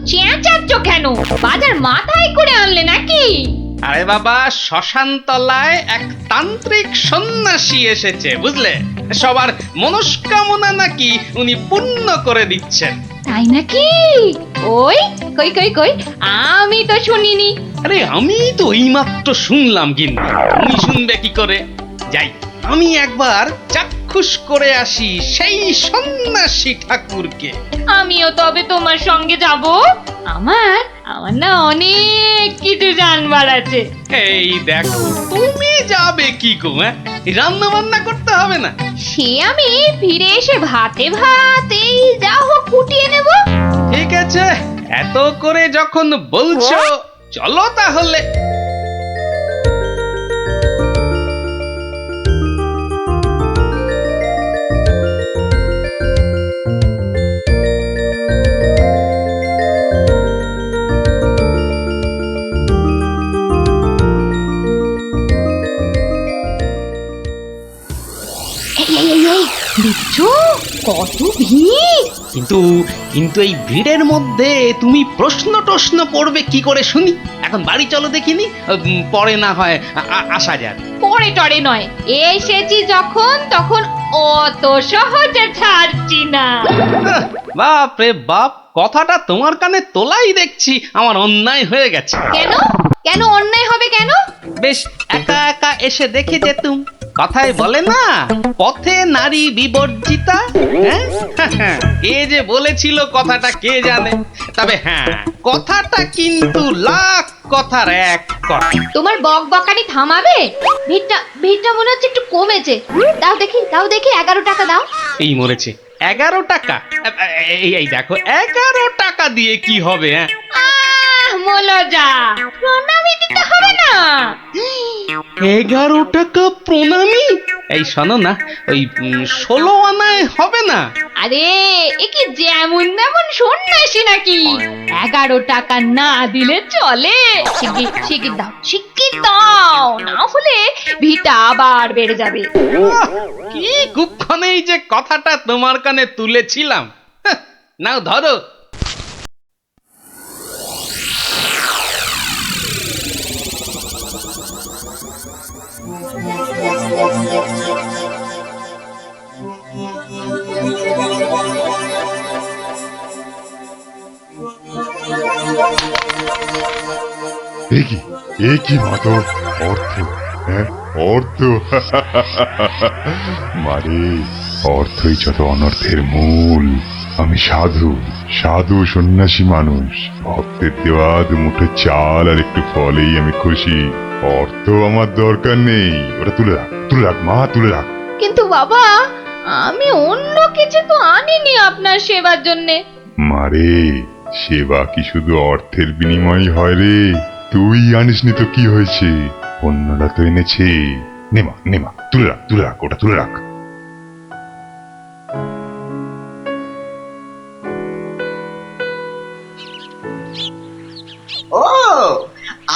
চেঁচাচ্ছ কেন? বাজার মাথায় করে আনলে নাকি? আরে বাবা, শ্মশান তলায় এক তান্ত্রিক সন্ন্যাসী এসেছে, বুঝলে? সবার মনস্কামনা নাকি উনি পূর্ণ করে দিচ্ছেন। তাই নাকি? ওই কই কই কই, আমি তো শুনিনি। আরে আমি তো এইমাত্র শুনলাম, গিন্নি তুমি শুনবে কি করে? যাই, আমি একবার চাক্ষুষ করে আসি সেই সন্ন্যাসী ঠাকুরকে। আমিও তবে তোমার সঙ্গে যাব। আমার আমার না অনেক কিছু জানবার আছে। এই দেখো, তুমি যাবে কি গো? রান্না বান্না করতে হবে না? সে আমি ফিরে এসে ভাতে ভাত এই যা হোক ফুটিয়ে নেব। ঠিক আছে, এত করে যখন বলছো চলো তাহলে। দেখছো কত ভিড়? কিন্তু কিন্তু এই ভিড়ের মধ্যে তুমি প্রশ্ন টশ্ন পড়বে কি করে শুনি? এখন বাড়ি চলো দেখিনি, পরে না হয় আসা যাক। পরে টরে নয়, এসেছি যখন তখন অত সহজে ছাড়ছি না। বাপ রে বাপ, কথাটা তোমার কানে তোলাই দেখছি আমার অন্যায় হয়ে গেছে। কেন কেন অন্যায় হবে কেন? বেশ একা একা এসে দেখে যেতুম। কথায় বলে না, পথে নারী বিবর্জিতা। কে যে বলেছিল কথাটা কে জানে। তবে হ্যাঁ, কথাটা কিন্তু লাখ কথার এক কথা। তোমার বক বকানি থামাবে? ভিড়টা মনে হচ্ছে একটু কমেছে। দাও দেখি 11 টাকা দাও। এই মরেছে, 11 টাকা? এই দেখো, 11 টাকা দিয়ে কি হবে? মলজা, প্রণামী দিতে হবে না? 11 টাকা প্রণামী? এই শোনো না, ওই 16 আনায় হবে না? আরে এ কি যেমন তেমন সন্ন্যাসী নাকি? 11 টাকা না দিলে চলে? শিগগির দাও, না হলে ভিটা আবার বেড়ে যাবে। কি কুক্ষণেই যে কথাটা তোমার কানে তুলেছিলাম। নাও ধরো। কি মাতো অর্থ? অর্থ মারে, অর্থই যত অনর্থের মূল। আমি সাধু সন্ন্যাসী মানুষ। ভক্তের দেওয়া দুমুঠো চাল আর একটু ফলেই আমি খুশি। অর্থ আমার দরকার নেই। ওটা তুলে রাখ মা, তুলে রাখ। কিন্তু বাবা, আমি অন্য কিছু তো আনিনি আপনার সেবার জন্যে। মারে, সেবা কি শুধু অর্থের বিনিময় হয় রে? তুই আনিসনি তো কি হয়েছে? অন্যরা তো এনেছে। নেমা তুলে রাখ, ওটা তুলে রাখ। ও,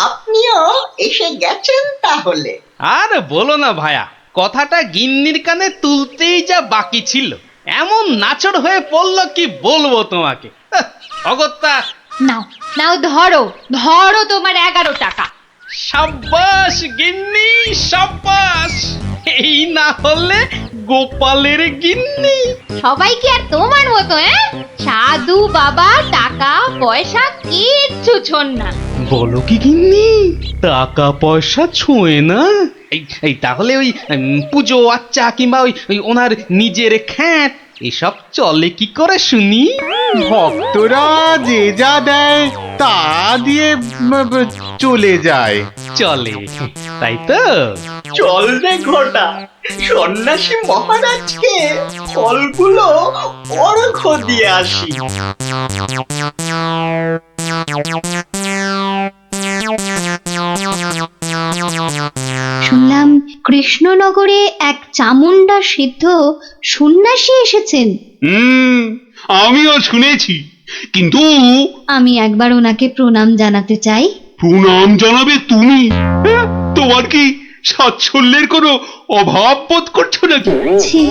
আপনিও এসে গেছেন তাহলে? আর বলো না ভায়া, কথাটা গিন্নির কানে তুলতেই যা বাকি ছিল, এমন নাচড় হয়ে পড়লো কি বলবো তোমাকে। অগত্যা। নাও ধরো তোমার 11 টাকা। সাব্বাস গিন্নি, সাব্বাস। এই না হলে গোপালের গিন্নি। সবাই কি আর তোমার মতো? সাধু বাবা টাকা পয়সা কিচ্ছু ছোন না। বলো কি গিন্নি, টাকা পয়সা ছোঁয় না? এই তাহলে ওই পুজো আচ্চা কিংবা ওই ওনার নিজের খ্যাট এসব চলে কি করে শুনি? ভক্তরা যে যা দেয় তা দিয়ে চলে যায়। চলে, তাই তো? চল রে ঘটা, সন্ন্যাসী মহারাজকে ফলগুলো অর্ঘ্য দিয়ে আসি। শুনলাম কৃষ্ণনগরে এক চামুন্ডা সিদ্ধ সন্ন্যাসী এসেছেন। আমিও শুনেছি, কিন্তু আমি একবার ওনাকে প্রণাম জানাতে চাই। প্রণাম জানাবে তুমি? তোমার কি সাচ্ছল্যের কোনো অভাব বোধ করছো নাকি? ছি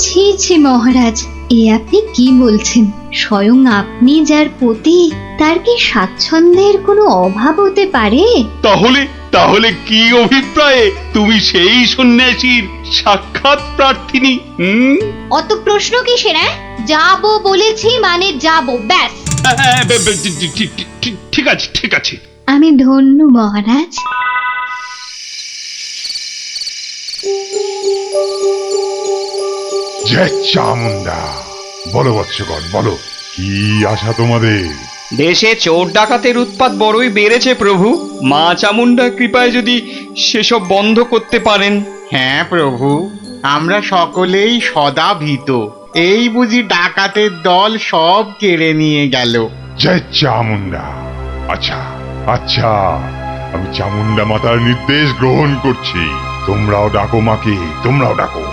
ছি ছি মহারাজ, এ আপনি কি বলছেন? স্বয়ং আপনি যার পতি, তার কি স্বাচ্ছন্দ্যের কোনো অভাব হতে পারে? তাহলে তাহলে কি অভিপ্রায়ে তুমি সেই সন্ন্যাসীর সাক্ষাৎ প্রার্থিনী? অত প্রশ্ন কিসের? যাবো বলেছি মানে যাবো, ব্যাস। ঠিক আছে ঠিক আছে। আমি ধন্য মহারাজ। জয় চামুন্ডা। বলো বৎসগণ, বলো কি আশা তোমাদের? দেশে চোর ডাকাতের উৎপাত বড়ই বেড়েছে প্রভু। মা চামুন্ডার কৃপায় যদি সেসব বন্ধ করতে পারেন। হ্যাঁ প্রভু, আমরা সকলেই সদা ভীত। এই বুঝি ডাকাতের দল সব কেড়ে নিয়ে গেল। জয় চামুন্ডা। আচ্ছা আচ্ছা, আমি চামুন্ডা মাতার নির্দেশ গ্রহণ করছি। তোমরাও ডাকো মাকে, তোমরাও ডাকো।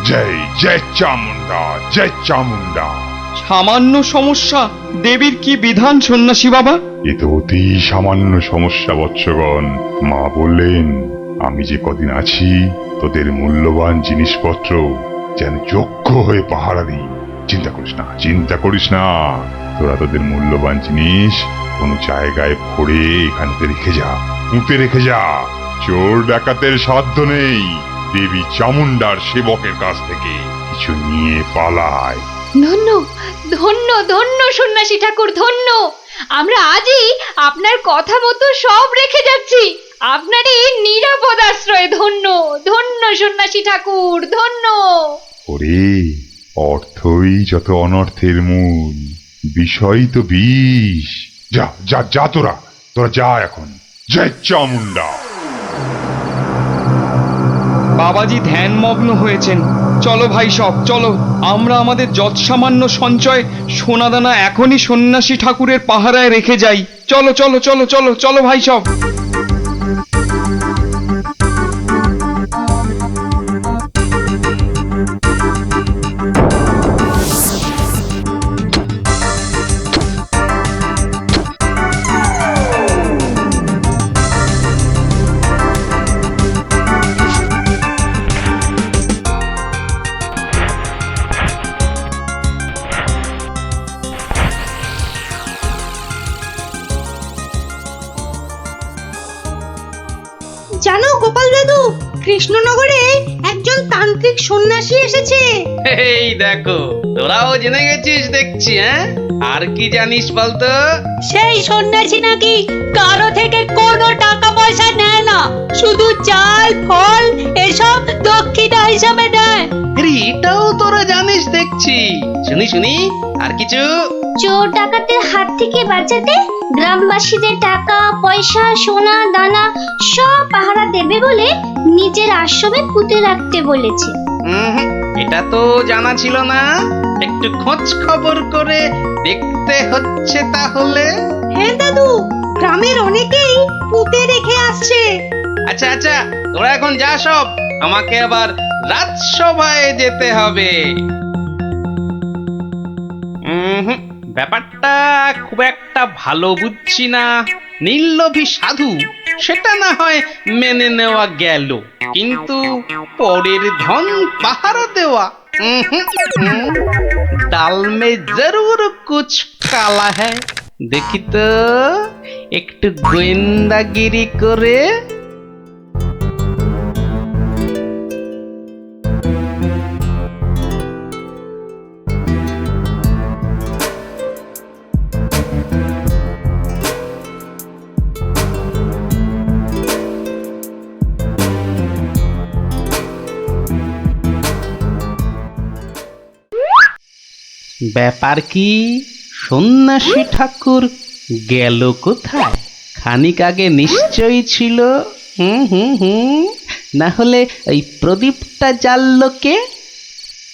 জয় জয় চামুন্ডা, জয় চামুন্ডা। সামান্য সমস্যা, দেবীর কি বিধান সন্ন্যাসী বাবা? এ তো অতি সামান্য সমস্যা বৎসগণ। মা বললেন আমি যে কদিন আছি তোদের মূল্যবান জিনিসপত্র যেন যোগ্য হয়ে পাহারা দিই। চিন্তা করিস না, চিন্তা করিস না। তোরা তোদের মূল্যবান জিনিস কোনো জায়গায় ভরে এখানে রেখে যা, পুঁতে রেখে যা। চোর ডাকাতের সাধ্য নেই দেবী চামুন্ডার সেবকের কাছ থেকে কিছু নিয়ে পালায়। ধন্য ধন্য ধন্য সন্ন্যাসী ঠাকুর, ধন্য। আমরা আজই আপনার কথা মতো সব রেখে যাচ্ছি। আপনারই নিরাপদ আশ্রয়। ধন্য ধন্য সন্ন্যাসী ঠাকুর, ধন্য। ওরে, অর্থই যত অনর্থের মূল, বিষয় তো বিষ। যা যা যা, তোরা তোরা যা এখন। জয় চামুন্ডা। বাবাজি ধ্যানমগ্ন হয়েছেন। চলো ভাই সব, চলো। আমরা আমাদের যৎসামান্য সঞ্চয় সোনাদানা এখনই সন্ন্যাসী ঠাকুরের পাহারায় রেখে যাই। চলো চলো চলো চলো চলো ভাই সব। জানো গোপাল দাদু, কৃষ্ণনগরে একজন তান্ত্রিক সন্ন্যাসী এসেছে। এই দেখো, তোরাও জেনে গেছিস দেখছি। হ্যাঁ, আর কি জানিস বলতো? সেই সন্ন্যাসী নাকি কারো থেকে কোনো টাকা পয়সা নেয় না, শুধু চাল ফল এসব দক্ষিণা হিসাবে নেয়। আরে এটাও তোরা জানিস দেখছি। শুনি শুনি, আর কিছু? চোর ডাকাতের হাত থেকে বাঁচাতে গ্রামবাসীদের টাকা পয়সা সোনা দানা সব পাহারা দেবে বলে নিজের আশ্রমে পুঁতে রাখতে বলেছে। এটা তো জানা ছিল না। একটু খোঁজ খবর করে দেখতে হচ্ছে তাহলে। হ্যাঁ দাদু, গ্রামের অনেকেই পুঁতে রেখে আসছে। আচ্ছা আচ্ছা, তোরা এখন যা সব। আমাকে আবার রাজসভায় যেতে হবে। ব্যাপারটা খুব একটা ভালো বুঝছি না। নীললোভী সাধু সেটা না হয় মেনে নেওয়া গেল, কিন্তু পরের ধন পাহারা দেওয়া, ডাল মে জরুর কুছ কালা হ্যায়। দেখি তো একটু গোয়েন্দাগিরি করে। ব্যাপার কি, সন্ন্যাসী ঠাকুর গেল কোথায়? খানিক আগে নিশ্চয়ই ছিল। না হলে ওই প্রদীপটা জ্বাললো কে?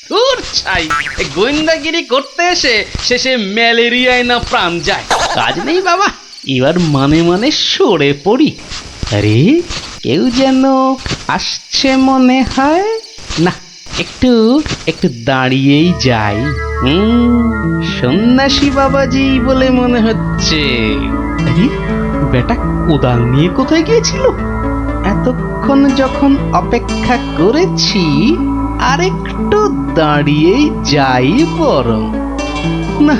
ধুর ছাই, এই গোয়েন্দাগিরি করতে এসে শেষে ম্যালেরিয়ায় না প্রাণ যায়। কাজ নেই বাবা, এবার মানে মানে সরে পড়ি। আরে কেউ যেন আসছে মনে হয়। না, একটু একটু দাঁড়িয়েই যাই। সন্ন্যাসী বাবাজি বলে মনে হচ্ছে। আরে বেটা কোদাল নিয়ে কোথায় গিয়েছিল? এতক্ষণ যখন অপেক্ষা করেছি আরেকটু দাঁড়িয়েই যাই বরং। না,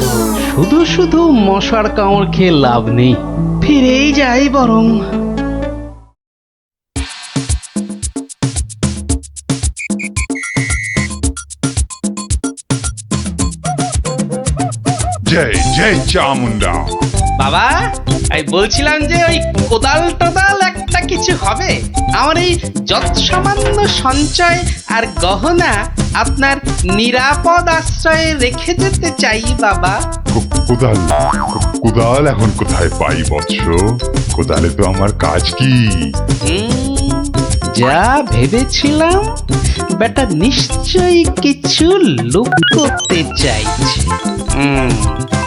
শুধু শুধু মশার কামড় খেয়ে লাভ নেই, ফিরেই যাই বরং। জয় জয় চামুন্ডা। বাবা, এই বলছিলাম যে ওই কোদাল টোদাল একটা কিছু হবে। আমার এই যত সামান্য সঞ্চয় আর গহনা আপনার নিরাপদ আশ্রয়ে রেখে যেতে চাই বাবা। কোদাল কোদাল এখন কোথায় পাই বৎস? কোদালে তো আমার কাজ কি? যা ভেবেছিলাম বেটা নিশ্চয়ই কিছু লুক করতে চাইছে।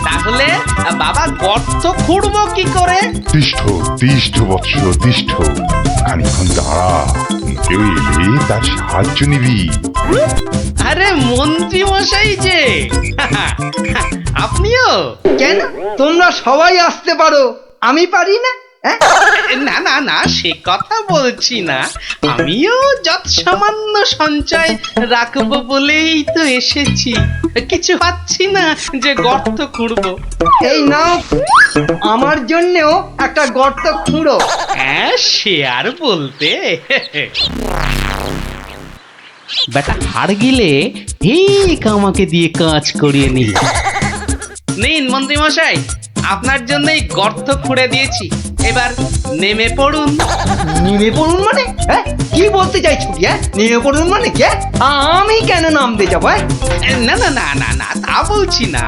তাহলে বাবা গর্ত খুঁড়বো কি করে? তিষ্ঠ তিষ্ঠ বৎস তিষ্ঠ, খানিক্ষণ দাঁড়া, কেউ এলে তার সাহায্য নিবি। আরে মন্ত্রী মশাই যে, আপনিও? কেন তোমরা সবাই আসতে পারো, আমি পারি না? না না না, সে কথা বলছি না, আমিও যত সামান্য সঞ্চয় রাখবো বলেই তো এসেছি। কিছু পাচ্ছি না যে গর্ত খুঁড়বো। এই নাও, আমার জন্যও একটা গর্ত খুঁড়ো। হ্যাঁ, সে আর বলতে। বেটা হাড় গিলে ঠিক আমাকে দিয়ে কাজ করিয়ে নিল। নিন মন্ত্রী মশাই, আপনার জন্যই গর্ত খুঁড়ে দিয়েছি, এবার নেমে পড়ুন। নেমে পড়ুন মানে? হ্যাঁ, কি বলতে চাইছো কি? নেমে পড়ুন মানে কে? আমি কেন নামতে যাবো? না না না না না, তা বলছি না,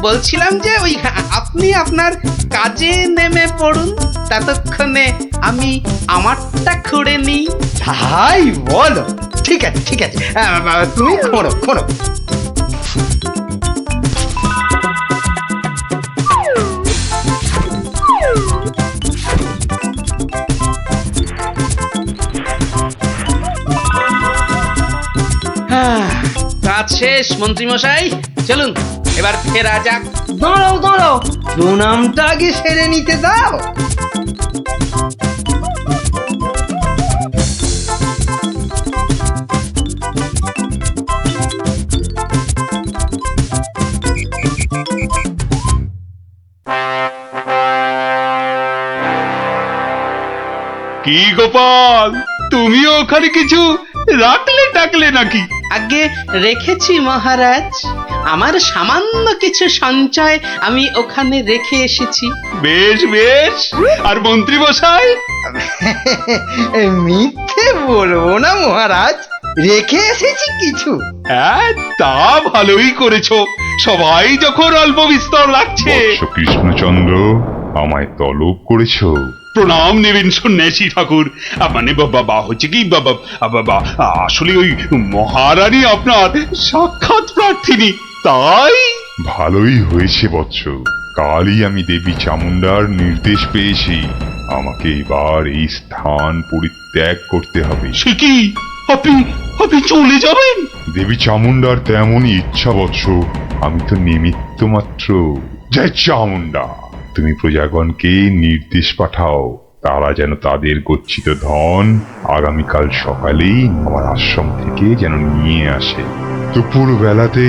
বলছিলাম যে ওই আপনি আপনার কাজে নেমে পড়ুন, ততক্ষণে আমি আমারটা খুঁড়ে নিই। তাই বলো? ঠিক আছে ঠিক আছে, তুমি খোঁড়ো খোঁড়ো। কাজ শেষ মন্ত্রী মশাই, চলুন এবার ফেরা যাক। দাঁড়াও দাঁড়াও, প্রণামটা আগে সেরে নিতে দাও। কি গোপাল, তুমিও ওখানে কিছু রাখলে টাকলে নাকি? আগে রেখেছি মহারাজ, আমার সামান্য কিছু সঞ্চয় আমি ওখানে রেখে এসেছি। বেশ বেশ, আর মন্ত্রী মশাই? মিথ্যে বলবো না মহারাজ, রেখে এসেছি কিছু। হ্যাঁ, তা ভালোই করেছো, সবাই যখন অল্প বিস্তর রাখছে। বৎস কৃষ্ণচন্দ্র, আমায় তলব করেছো? প্রণাম নেবেন সন্ন্যাসী ঠাকুর। মানে বাবা হচ্ছে কি বাবা, আসলে ওই মহারানী আপনার সাক্ষাৎ প্রার্থিনী, তাই। ভালোই হয়েছে বৎস, কালই আমি দেবী চামুন্ডার নির্দেশ পেয়েছি, আমাকে এবার এই স্থান পরিত্যাগ করতে হবে। সে কি, আপনি আপনি চলে যাবেন? দেবী চামুন্ডার তেমনই ইচ্ছা বৎস, আমি তো নিমিত্ত মাত্র। জয় চামুন্ডা, তুমি প্রজাগণকে নির্দেশ পাঠাও, তারা যেন তাদের গচ্ছিত ধন আগামীকাল সকালেই আমার আশ্রম থেকে যেন নিয়ে আসে। দুপুর বেলাতে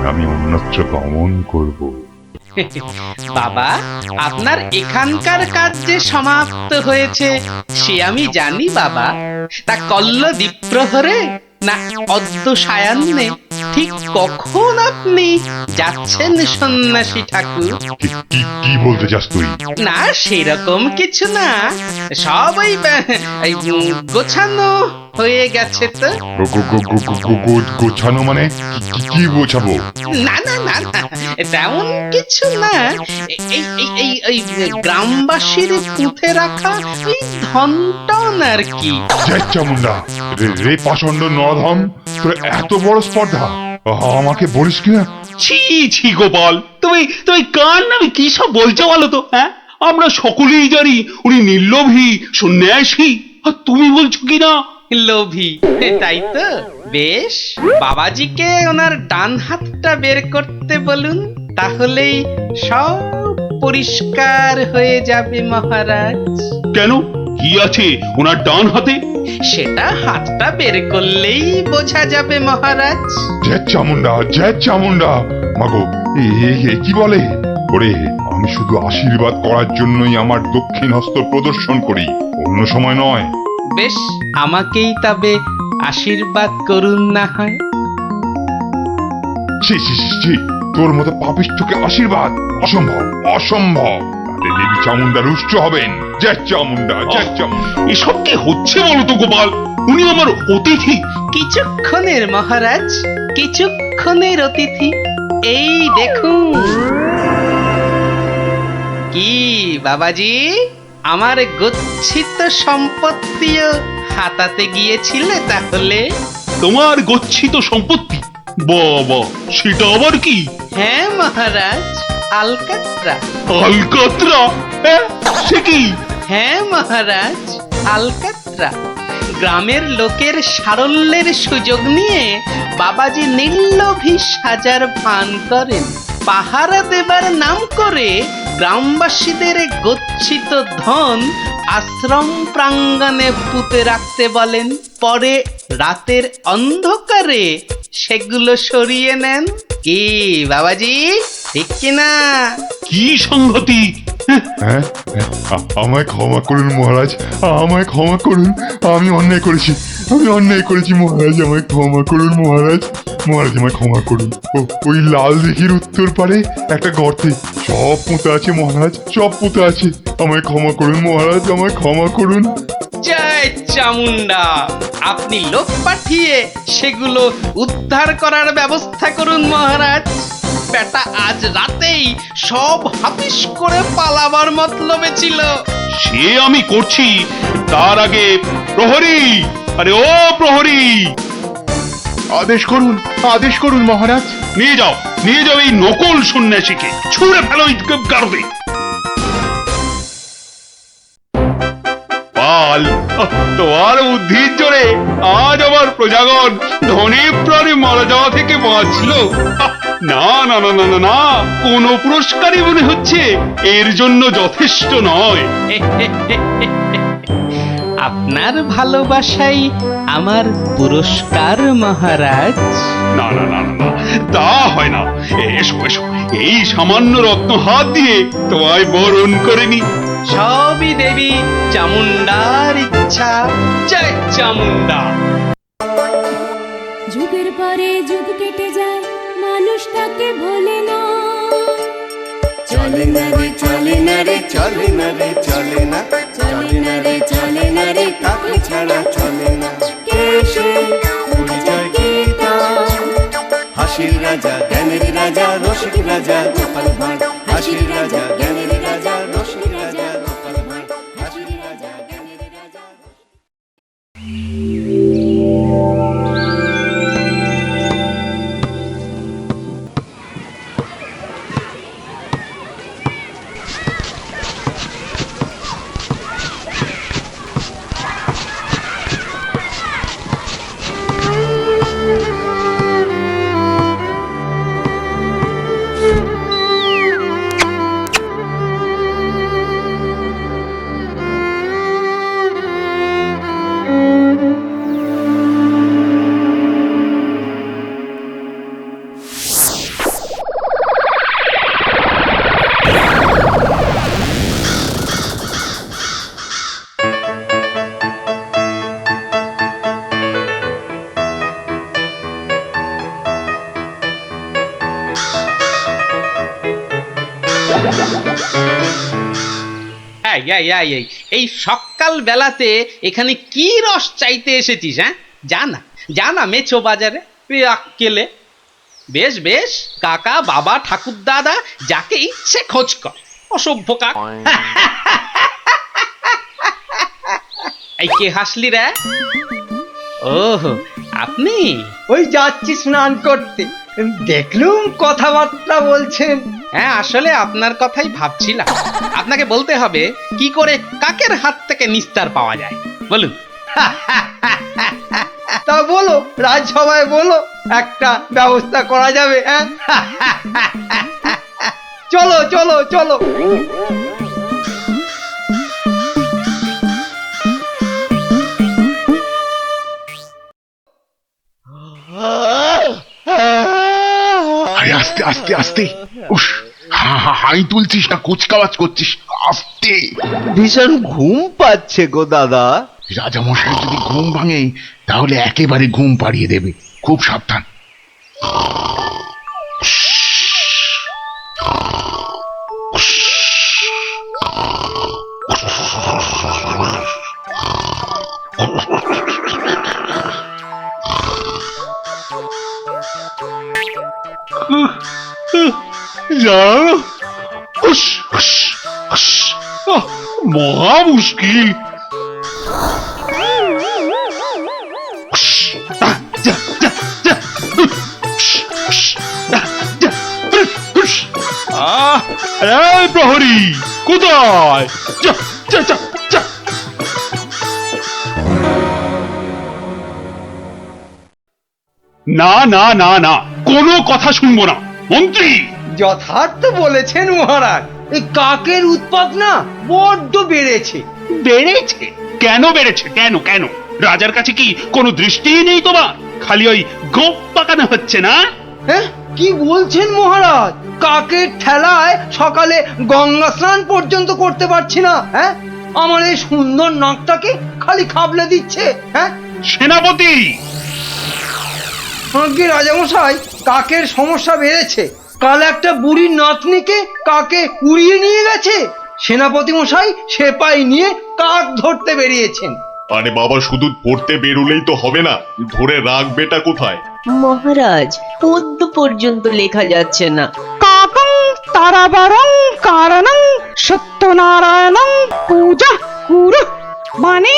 আমি অন্যত্র গমন করব। বাবা, আপনার এখানকার কাজ যে সমাপ্ত হয়েছে সে আমি জানি বাবা, তা কল্ল দ্বীপ্রহরে না অদ্য সায়ান্নে, ঠিক কখন আপনি যাচ্ছেন সন্ন্যাসী ঠাকুর? কি বলতে চাস তুই? না সেরকম কিছু না, সব ওই গোছানো হয়ে গেছে তো। গোছানো মানে কি গোছাবো? না না না না, তেমন কিছু না, এই গ্রামবাসীর পুঁতে রাখা ওই ধনটন আর কি। জয় চামুন্ডা, রে পাষণ্ড নরধম, তোর এত বড় স্পর্ধা, আমাকে বলিস কিনা? ছি ছি গোপাল, তুমি তুমি কার নামে কি সব বলছো বলো তো? হ্যাঁ, আমরা সকলেই জানি উনি নির্লোভী সন্ন্যাসী, আর তুমি বলছো কিনা লোভী, তাই তো? বেশ, বাবাজিকে ওনার ডান হাতটা বের করতে বলুন, তাহলেই সব পরিষ্কার হয়ে যাবে মহারাজ। কেন কি আছে ওনার ডান হাতে? সেটা হাতটা বের করলেই বোঝা যাবে মহারাজ। জয় চামুন্ডা মাগো, কি বলে? ওরে, আমি শুধু আশীর্বাদ করার জন্যই আমার দক্ষিণ হস্ত প্রদর্শন করি, অন্য সময় নয়। বেশ, আমাকেই তবে আশীর্বাদ করুন না হয়। ছি, তোর মতো পাপিষ্ঠকে আশীর্বাদ অসম্ভব, অসম্ভব। তাতে দেবী চামুন্ডা রুষ্ট হবেন। জয় চামুন্ডা। এসব কি হচ্ছে বলো তো গোপাল? উনি আমার অতিথি। কিছুক্ষণের মহারাজ, কিছুক্ষণের অতিথি। এই দেখুন। কি বাবাজি, আমার গচ্ছিত সম্পত্তিও হাতাতে গিয়েছিলে তাহলে? তোমার গচ্ছিত সম্পত্তি? বাবা, সেটা আবার কি? হ্যাঁ মহারাজ, আলকাত্রা। আলকাতরা? সে কি? হ্যাঁ মহারাজ, আলকাত্রা। গ্রামের লোকের সারল্যের সুযোগ নিয়ে বাবাজি নির্লোভী সাজার ভান করেন। পাহারা দেবার নাম করে গ্রামবাসীদের গচ্ছিত ধন আশ্রম প্রাঙ্গণে পুঁতে রাখতে বলেন। পরে রাতের অন্ধকারে সেগুলো সরিয়ে নেন। কি বাবাজি, ঠিক কিনা? কি সাংঘাতিক! হ্যাঁ, আমায় ক্ষমা করুন মহারাজ, আমায় ক্ষমা করুন। আমি অন্যায় করেছি মহারাজ, আমায় ক্ষমা করুন মহারাজ। আমায় ক্ষমা করুন। ওই লাল দিঘির উত্তর পারে একটা গর্তে সব পুঁতে আছে মহারাজ, সব পুঁতে আছে। আমায় ক্ষমা করুন মহারাজ, আমায় ক্ষমা করুন। জয় চামুন্ডা, আপনি লোক পাঠিয়ে সেগুলো উদ্ধার করার ব্যবস্থা করুন মহারাজ। বেটা আজ রাতেই সব হাফিস করে পালাবার মতলবে ছিল। সে আমি করছি, তার আগে প্রহরী! আরে ও প্রহরী! আদেশ করুন মহারাজ। নিয়ে যাও এই নকল সন্ন্যাসীকে, ছুঁড়ে ফেলো এই গারদে। পাল, তোমার বুদ্ধির জোরে আজ আমার প্রজাগণ ধনে প্রাণে মারা যাওয়া থেকে বাঁচল। না না না না না না, কোনো পুরস্কারই মনে হচ্ছে এর জন্য যথেষ্ট নয়। আপনার ভালোবাসাই আমার পুরস্কার মহারাজ। না না না না না, তা হয় না। এসো এসো, এই সামান্য রত্ন হাত দিয়ে তোমায় বরণ করে নি। সবই দেবী চামুন্ডার ইচ্ছা। জয় চামুন্ডা। যুগের পরে যুগ কেটে যায়, মানুষ তাকে ভোলে না। চলে না রে চলে না রে চলে না রে চলে না, চলে না রে চলে না রে কাকে ছাড়া চলে না। কেশে পরিচয় গীতা, হাসির রাজা জ্ঞানের রাজা রসিক রাজা গোপাল ভাঁড়। হাসির রাজা জ্ঞানের রাজা রসিক রাজা গোপাল ভাঁড়। হাসির রাজা জ্ঞানের রাজা। এই সকাল বেলাতে এখানে কি রস চাইতে এসেছিস? হ্যাঁ, জানা মেছো বাজারে আক্কেলে। বেশ বেশ, কাকা বাবা ঠাকুর দাদা যাকে ইচ্ছে খোঁজ কর, অসভ্য কাক। এই কে হাসলি রে? ওহ, আপনি? ওই যাচ্ছি স্নান করতে, দেখলুম কথাবার্তা বলছেন। হ্যাঁ, আসলে আপনার কথাই ভাবছিলাম। আপনাকে বলতে হবে কি করে কাকের হাত থেকে নিস্তার পাওয়া যায়, বলুন। তা বলো, রাজসভায় বলো, একটা ব্যবস্থা করা যাবে। হ্যাঁ, চলো চলো চলো। আস্তে আস্তে। উস, হাই তুলছিস না কুচকাওয়াজ করছিস, আস্তে। ভীষণ ঘুম পাচ্ছে গো দাদা। রাজামশাই যদি ঘুম ভাঙে তাহলে একেবারে ঘুম পাড়িয়ে দেবে, খুব সাবধান। মহা মুশকিল। এই প্রহরী কোথায়? যা, যা, যা, যা। না না না না, কোনো কথা শুনবো না মন্ত্রী। যথার্থ বলেছেন মহারাজ, এই কাকের উৎপাত না বড্ড বেড়েছে। বেড়েছে? কেন বেড়েছে? কেন কেন? রাজার কাছে কি কোনো দৃষ্টিই নেই তোমার? খালি ওই গোপ পাকানো হচ্ছে না? হ্যাঁ, কি বলছেন মহারাজ? কাকের ঠেলায় সকালে গঙ্গা স্নান পর্যন্ত করতে পারছি না। হ্যাঁ, আমার এই সুন্দর নাকটাকে খালি খাবলে দিচ্ছে। হ্যাঁ সেনাপতি! আগে রাজামশাই, কাকের সমস্যা বেড়েছে। কাল একটা বুড়ির নাতনিকে কাকে উড়িয়ে নিয়ে গেছে। সেনাপতি মশাই সেপাই নিয়ে কাক ধরতে বেরিয়েছেন। আরে বাবা, শুধু পড়তে বেরোলেই তো হবে না, ধরে রাখবেটা কোথায়? মহারাজ, পদ্য পর্যন্ত লেখা যাচ্ছে না। কাকং তারাবারং কারণং সত্যনারায়ণং পূজা কুরু, মানে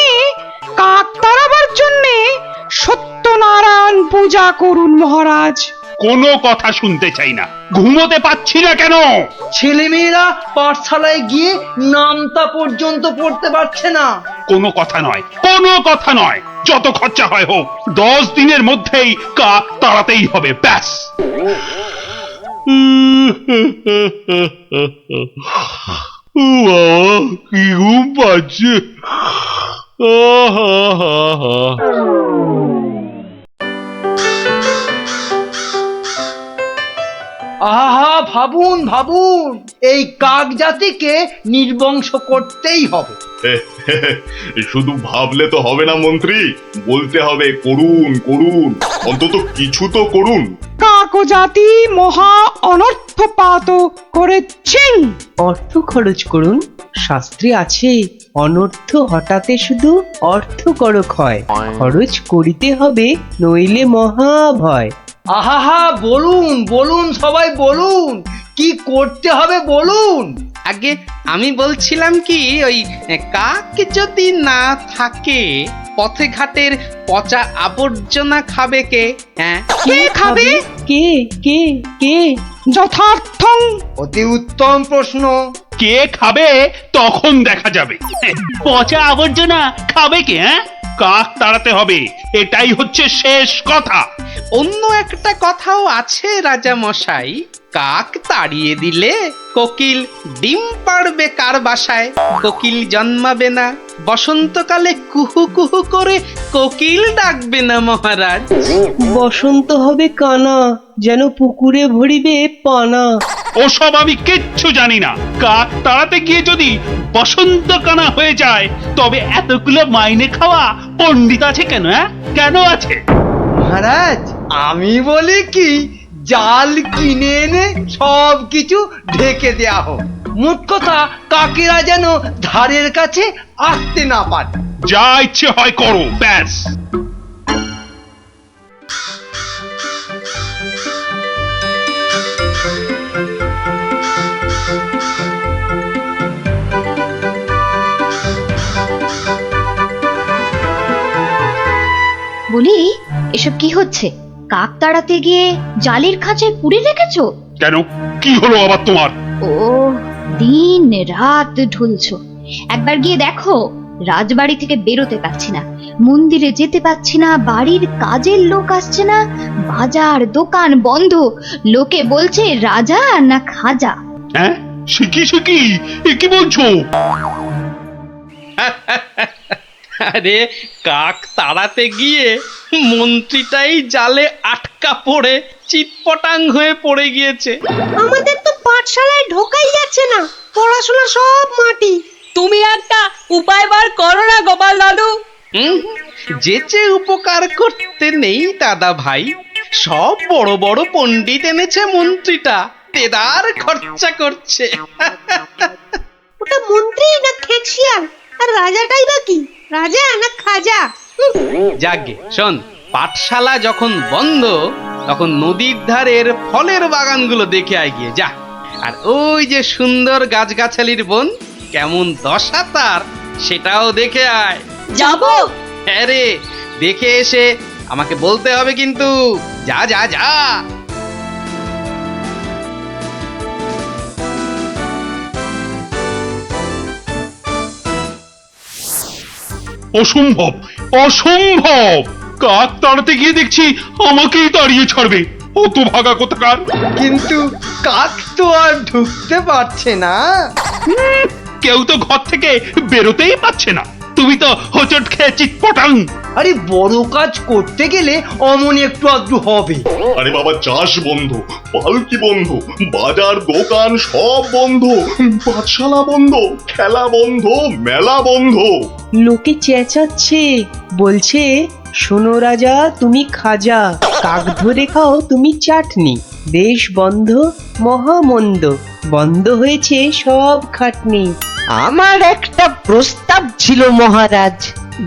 কাক তাড়াবার জন্যে সত্যনারায়ণ পূজা করুন মহারাজ। কোনো কথা শুনতে চাই না। ঘুমোতে পাচ্ছি না কেন? ছেলেমেয়েরা পাঠশালায় গিয়ে নামতা পর্যন্ত পড়তে পারছে না। কোনো কথা নয়, কোনো কথা নয়। যত খরচা হয় হোক, 10 দিনের মধ্যেই কাক তাড়াতেই হবে, ব্যাস। কি ঘুম পাচ্ছে। আহা, ভাবুন ভাবুন, এই কাক জাতিকে নির্বংশ করতেই হবে। শুধু ভাবলে তো হবে না মন্ত্রী, বলতে হবে করুন করুন, অন্তত কিছু তো করুন। কাক জাতি মহা অনর্থপাত করেছেন। অর্থ খরচ করুন। শাস্ত্রে আছে, অনর্থ হঠাতে শুধু অর্থ করক হয়। খরচ করিতে হবে, নইলে মহা ভয়। আহা, বলুন বলুন, সবাই বলুন, কি করতে হবে বলুন। আগে আমি বলছিলাম কি, ওই কাক যদি না থাকে, পথে ঘাটের পচা আবর্জনা খাবে কে? হ্যাঁ, কে খাবে? কে কে কে? যথার্থং। অতি উত্তম প্রশ্ন। কে খাবে তখন দেখা যাবে। পচা আবর্জনা খাবে কে? হ্যাঁ, কাক তাড়াতে হবে, এটাই হচ্ছে শেষ কথা। অন্য একটা কথাও আছে রাজা মশাই, কাক তাড়িয়ে দিলে কোকিল ডিম পাড়বে কার বাসায়? কোকিল জন্মাবে না, বসন্তকালে কুহু কুহু করে কোকিল ডাকবে না মহারাজ। বসন্ত হবে কানা, যেন পুকুরে ভরিবে পানা। ওসব আমি কিচ্ছু জানি না। কাক তাড়াতে গিয়ে যদি বসন্ত কানা হয়ে যায়, তবে এতগুলো মাইনে খাওয়া পণ্ডিত আছে কেন? হ্যাঁ, কেন আছে? মহারাজ, আমি বলি কি, জাল কিনে এনে সব কিছু ঢেকে দেয়া হোক। মোট কথা, কাকেরা যেন ধারের কাছে আসতে না পারে। যা ইচ্ছে হয় করো, ব্যাস। বলি, এসব কি হচ্ছে? কাক তাড়াতে গিয়ে জালের খাঁচায় পুরে রেখেছো? কেন, কি হলো আবার তোমার? ও, দিন রাত ঢুলছো। একবার গিয়ে দেখো, রাজবাড়ি থেকে বেরোতে পারছি না, মন্দিরে যেতে পারছি না, বাড়ির কাজের লোক আসছে না, বাজার দোকান বন্ধ। লোকে বলছে রাজা না খাজা। হ্যাঁ, শিখি শিখি, এ কি বলছো? আরে কাক তাড়াতে গিয়ে মন্ত্রীটাই জালে আটকা পড়ে চিৎপটাং হয়ে পড়ে গিয়েছে। আমাদের তো পাঠশালায় ঢোকাই যাচ্ছে না, পড়াশোনা সব মাটি। তুমি একটা উপায় বার করো না গোপাল দাদু। যেচে উপকার করতে নেই দাদা ভাই, সব বড় বড় পণ্ডিত এনেছে মন্ত্রীটা, তেদার খরচা করছে। ওটা মন্ত্রী না খেকশিয়াল, আর রাজাটাই বা কি, রাজা না খাজা? যাগে শোন, পাঠশালা যখন বন্ধ তখন নদীর ধারের ফলের বাগানগুলো দেখে আয় গিয়ে যা। আর ওই যে সুন্দর গাছগাছালির বন, কেমন দশা তার, সেটাও দেখে আয়। যাবো? হ্যাঁ রে, দেখে এসে আমাকে বলতে হবে কিন্তু। যা যা যা। অসম্ভব, অসম্ভব! কাক তাড়াতে গিয়ে দেখছি আমাকেই তাড়িয়ে ছাড়বে, অত ভাগা কোথাকার। কিন্তু কাক তো আর ঢুকতে পারছে না। কেউ তো ঘর থেকে বেরোতেই পারছে না, তুমি তো হোঁচট খেয়ে চিৎপটাং। আরে বড় কাজ করতে গেলে অমনি একটু আধটু হবে। আরে বাবা, চাষ বন্ধ, পালকি বন্ধ, বাজার দোকান সব বন্ধ, পাঠশালা বন্ধ, খেলা বন্ধ, মেলা বন্ধ। লোকে চেঁচাচ্ছে, বলছে শোনো রাজা তুমি খাজা, কাক ধরে খাও তুমি চাটনি, দেশ বন্ধ মহামন্দ, বন্ধ হয়েছে সব খাটনি। আমার একটা প্রস্তাব ছিল মহারাজ।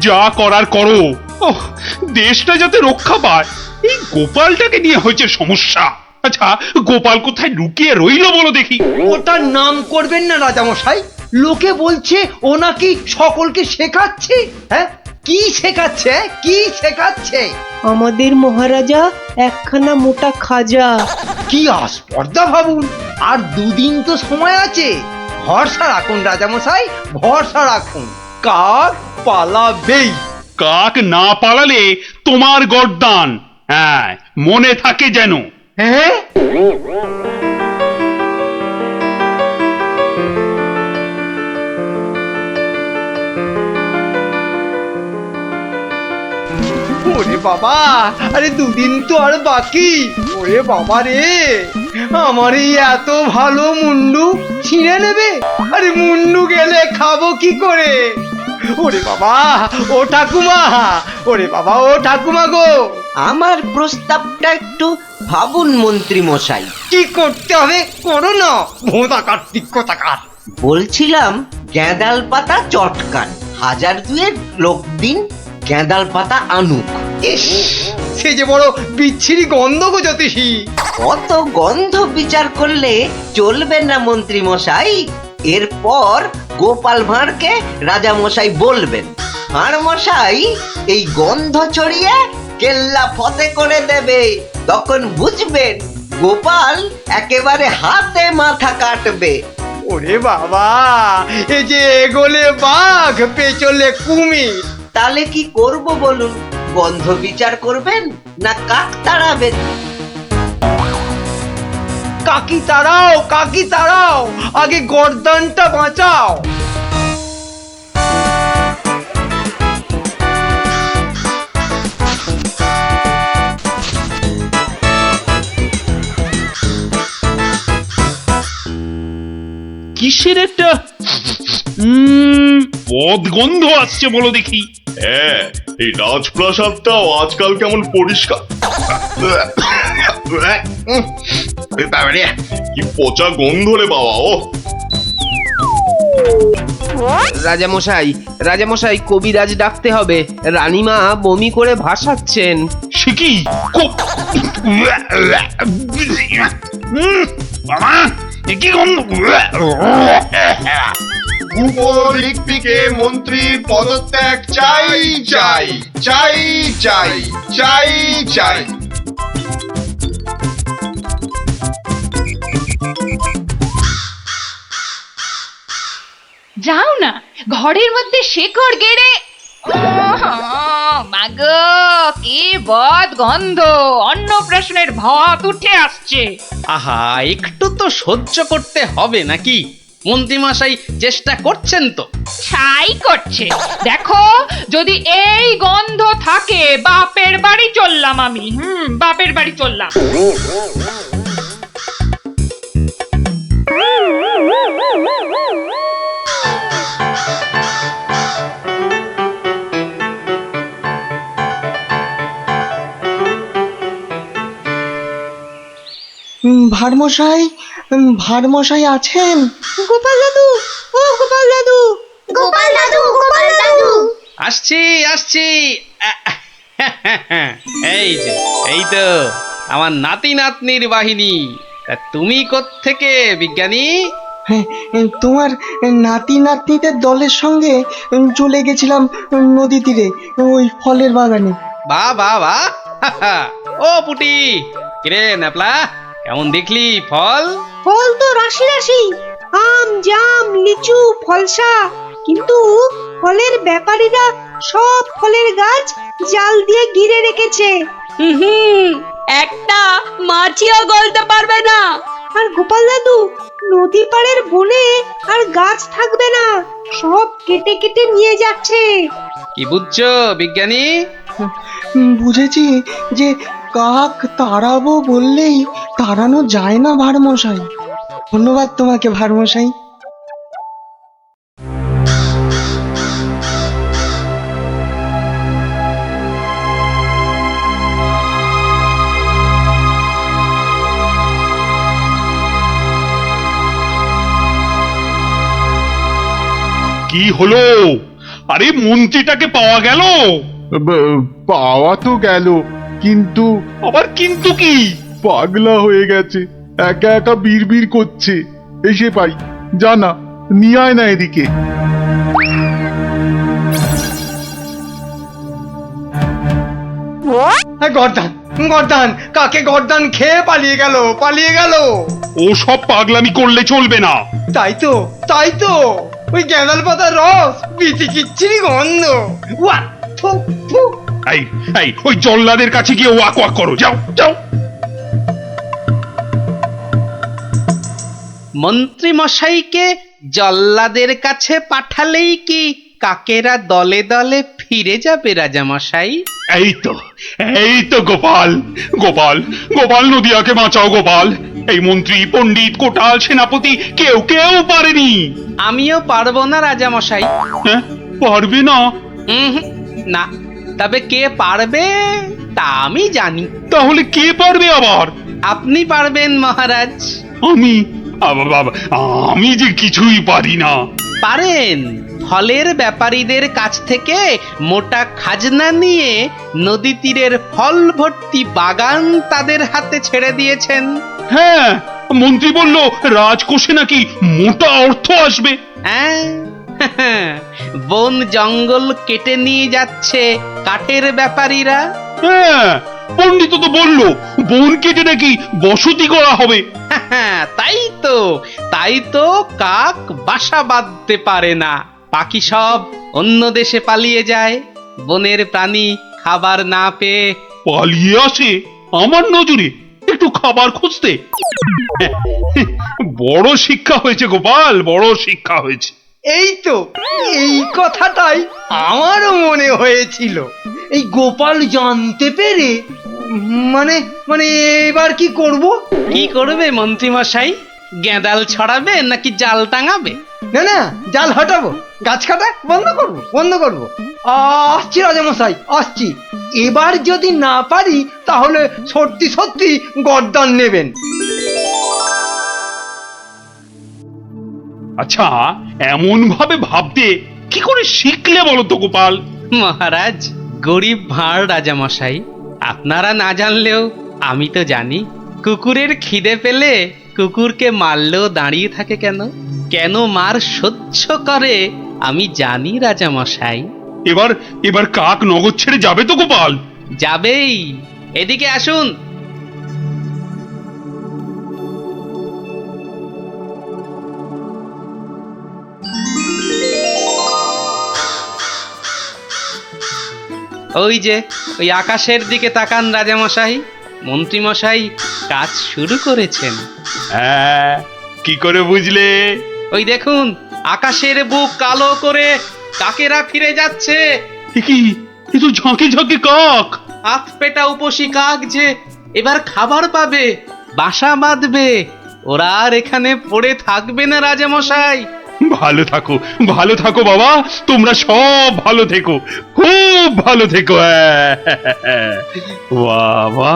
যা করার করো, ওহ, দেশটা যাতে রক্ষা পায়, এই গোপালটাকে নিয়ে হয়েছে সমস্যা। আচ্ছা, গোপাল কোথায় লুকিয়ে রইল বলো দেখি। ওটার নাম করবেন না রাজামশাই, লোকে বলছে ও নাকি সকলকে শেখাচ্ছে। হ্যাঁ, কি শেখাচ্ছে, কি শেখাচ্ছে? আমাদের মহারাজা একখানা মোটা খাজা। কি আস্পর্ধা ভাবুন, আর দুদিন তো সময় আছে। ভরসা রাখুন রাজামশাই, ভরসা রাখুন, কাক পালাবেই। কাক না পালালে তোমার গর্দান, হ্যাঁ মনে থাকে যেন। হ্যাঁ, ওরে বাবা, আরে দুদিন তো আর বাকি। ওরে বাবা রে, আমার এই এত ভালো মুন্ডু ছিঁড়ে নেবে। আরে মুন্ডু গেলে খাবো কি করে? ওরে বাবা, ও ঠাকুমা, ওরে বাবা, ও ঠাকুমা গো। আমার প্রস্তাবটা একটু ভাবুন মন্ত্রী মশাই। কি করতে হবে করো না, ভোঁদা কার্তিক কোথাকার। বলছিলাম গেঁদাল পাতা চটকান, 1000 লোক দিন গেঁদাল পাতা আনুক। ইস, সে যে বড় বিচ্ছিরি গন্ধ গো জ্যোতিষী। অত গন্ধ বিচার করলে চলবে না মন্ত্রী মশাই। এরপর গোপাল ভাঁড়কে রাজা মশাই বলবেন, ভাঁড় মশাই এই গন্ধ ছড়িয়ে কেল্লা ফতে করে দেবে। তখন বুঝবেন গোপাল একেবারে হাতে মাথা কাটবে। ওরে বাবা, এই যে এগোলে বাঘ পেছলে কুমির। তাহলে কি করব বলুন? গন্ধ বিচার করবেন না কাক তাড়াবেন? কাকি তাড়াও, কাকি তাড়াও, আগে গর্দানটা বাঁচাও। কিসের একটা পদ গন্ধ আসছে বলো দেখি। হ্যাঁ, এই রাজপ্রাসাদটাও আজকাল কেমন পরিষ্কার। কি পচা গন্ধ রে বাবা। ও রাজামশাই, রাজামশাই কবিরাজ ডাকতে হবে, রানীমা বমি করে ভাসাচ্ছেন। সে কি বাবা, এ কি গন্ধ? দিক থেকে মন্ত্রীর পদত্যাগ চাই চাই চাই চাই চাই চাই। যাও না, ঘরের মধ্যে শেকড় গেড়ে। মাগো, কি বদ গন্ধ, অন্নপ্রাশনের ভাত উঠে আসছে। আহা, একটু তো সহ্য করতে হবে নাকি? মন্ত্রীমশাই চেষ্টা করছেন তো? ছাই করছে। দেখো, যদি এই গন্ধ থাকে বাপের বাড়ি চললাম আমি। বাপের বাড়ি চললাম। ভারমশাই, ভারমশাই আছেন? গোপাল দাদু, ও গোপাল দাদু, গোপাল দাদু, গোপাল দাদু। আসছি আসছি। এই যে, এই তো আমার নাতি নাতনির বাহিনী। তা তুমি কোত্থেকে বিজ্ঞানী? তোমার নাতি নাতনিদের দলের সঙ্গে চলে গেছিলাম নদী তীরে, ওই ফলের বাগানে। বাহ বাহ বাহ। ও পুটি, কিরে ন্যাপলা, কেমন দেখলি ফল? ফল তো রাশি রাশি, আম, জাম, লিচু, ফলসা, কিন্তু ফলের ব্যাপারীরা সব ফলের গাছ জাল দিয়ে ঘিরে রেখেছে। একটা মাছিও গলতে পারবে না। আর গোপাল দাদু, নদী পাড়ের বনে আর গাছ থাকবে না, সব কেটে কেটে নিয়ে যাচ্ছে। কি বুঝছো বিজ্ঞানী? বুঝেছি যে কাক তাড়াবো বললেই তাড়ানো যায় না ভারমশাই। ধন্যবাদ তোমাকে ভারমশাই। কি হলো? আরে মন্ত্রীটাকে পাওয়া গেল? পাওয়া তো গেল, কিন্তু আবার কিন্তু কি? পাগলা হয়ে গেছে, একা একা বিড়বিড় করছে। এসে পাই, জানা নিয়ে আয় না এদিকে। গর্দান, গর্দান, কাকে গর্দান খেয়ে পালিয়ে গেল, পালিয়ে গেল। ও সব পাগলামি করলে চলবে না। তাই তো, তাই তো, ওই গ্যাঁদাল পাতার রস, বিচি কিচ্ছিরি গন্ধ। ওয়া, থু, থু। এই এই ওই জল্লাদের কাছে গিয়ে ওয়াক ওয়াক করো, যাও যাও। মন্ত্রী মশাইকে জল্লাদের কাছে পাঠালেই কি কাকেরা দলে দলে ফিরে যাবে রাজামশাই? এই তো গোপাল, গোপাল, গোপাল, নদিয়াকে বাঁচাও গোপাল। এই মন্ত্রী, পণ্ডিত, কোটাল, সেনাপতি কেউ কেউ পারেনি। আমিও পারবো না রাজামশাই। হ্যাঁ, পারবে না? না, তবে কে পারবে তা আমি জানি। তাহলে কে পারবে আবার? আপনি পারবেন মহারাজ। আমি? আমি যে কিছুই পারি না। পারেন। ফলের ব্যাপারীদের কাছ থেকে মোটা খাজনা নিয়ে নদী তীরের ফল ভর্তি বাগান তাদের হাতে ছেড়ে দিয়েছেন। হ্যাঁ, মন্ত্রী বলল রাজকোষে নাকি মোটা অর্থ আসবে। হ্যাঁ, বন জঙ্গল কেটে নিয়ে যাচ্ছে কাঠের ব্যাপারীরা। হ্যাঁ, পণ্ডিত তো বলল বন কেটে নাকি বসতি করা হবে। তাই তো কাক বাসা বাঁধতে পারে না, পাখি সব অন্য দেশে পালিয়ে যায়। বনের প্রাণী খাবার না পেয়ে পালিয়ে আসে আমার নজরে একটু খাবার খুঁজতে। বড় শিক্ষা হয়েছে গোপাল, বড় শিক্ষা হয়েছে। এই তো, এই কথাটাই আমারও মনে হয়েছিল। এই গোপাল জানতে পেরে মানে মানে এবার কি করব? কি করবে মন্ত্রী মশাই? গেঁদাল ছড়াবে নাকি জাল টাঙাবে? না না, জাল হটাবো, গাছ কাটা বন্ধ করব, বন্ধ করব। আসছি রাজামশাই, আসছি। এবার যদি না পারি তাহলে সত্যি সত্যি গর্দান নেবেন। আচ্ছা, এমন ভাবে ভাবতে কি করে শিখলে বলো তো গোপাল? মহারাজ, গরিব ভাঁড় রাজামশাই, আপনারা না জানলেও আমি তো জানি। কুকুরের খিদে পেলে কুকুরকে মারলেও দাঁড়িয়ে থাকে কেন? কেন মার সহ্য করে আমি জানি রাজামশাই। এবার কাক নগর ছেড়ে যাবে তো গোপাল? যাবেই। এদিকে আসুন। ওই যে ওই আকাশের দিকে তাকান রাজামশাই, মন্ত্রীমশাই কাজ শুরু করেছেন। হ্যাঁ, কি করে বুঝলে? ওই দেখুন আকাশের বুক কালো করে কাকেরা ফিরে যাচ্ছে। কি এ তো ঝাঁকে ঝাঁকে কাক। হাত পেটা উপসী কাক যে এবার খাবার পাবে, বাসা বাঁধবে। ওরা আর এখানে পড়ে থাকবে না রাজামশাই। ভালো থাকো বাবা, তোমরা সব ভালো থেকো, খুব ভালো থেকো। বাবা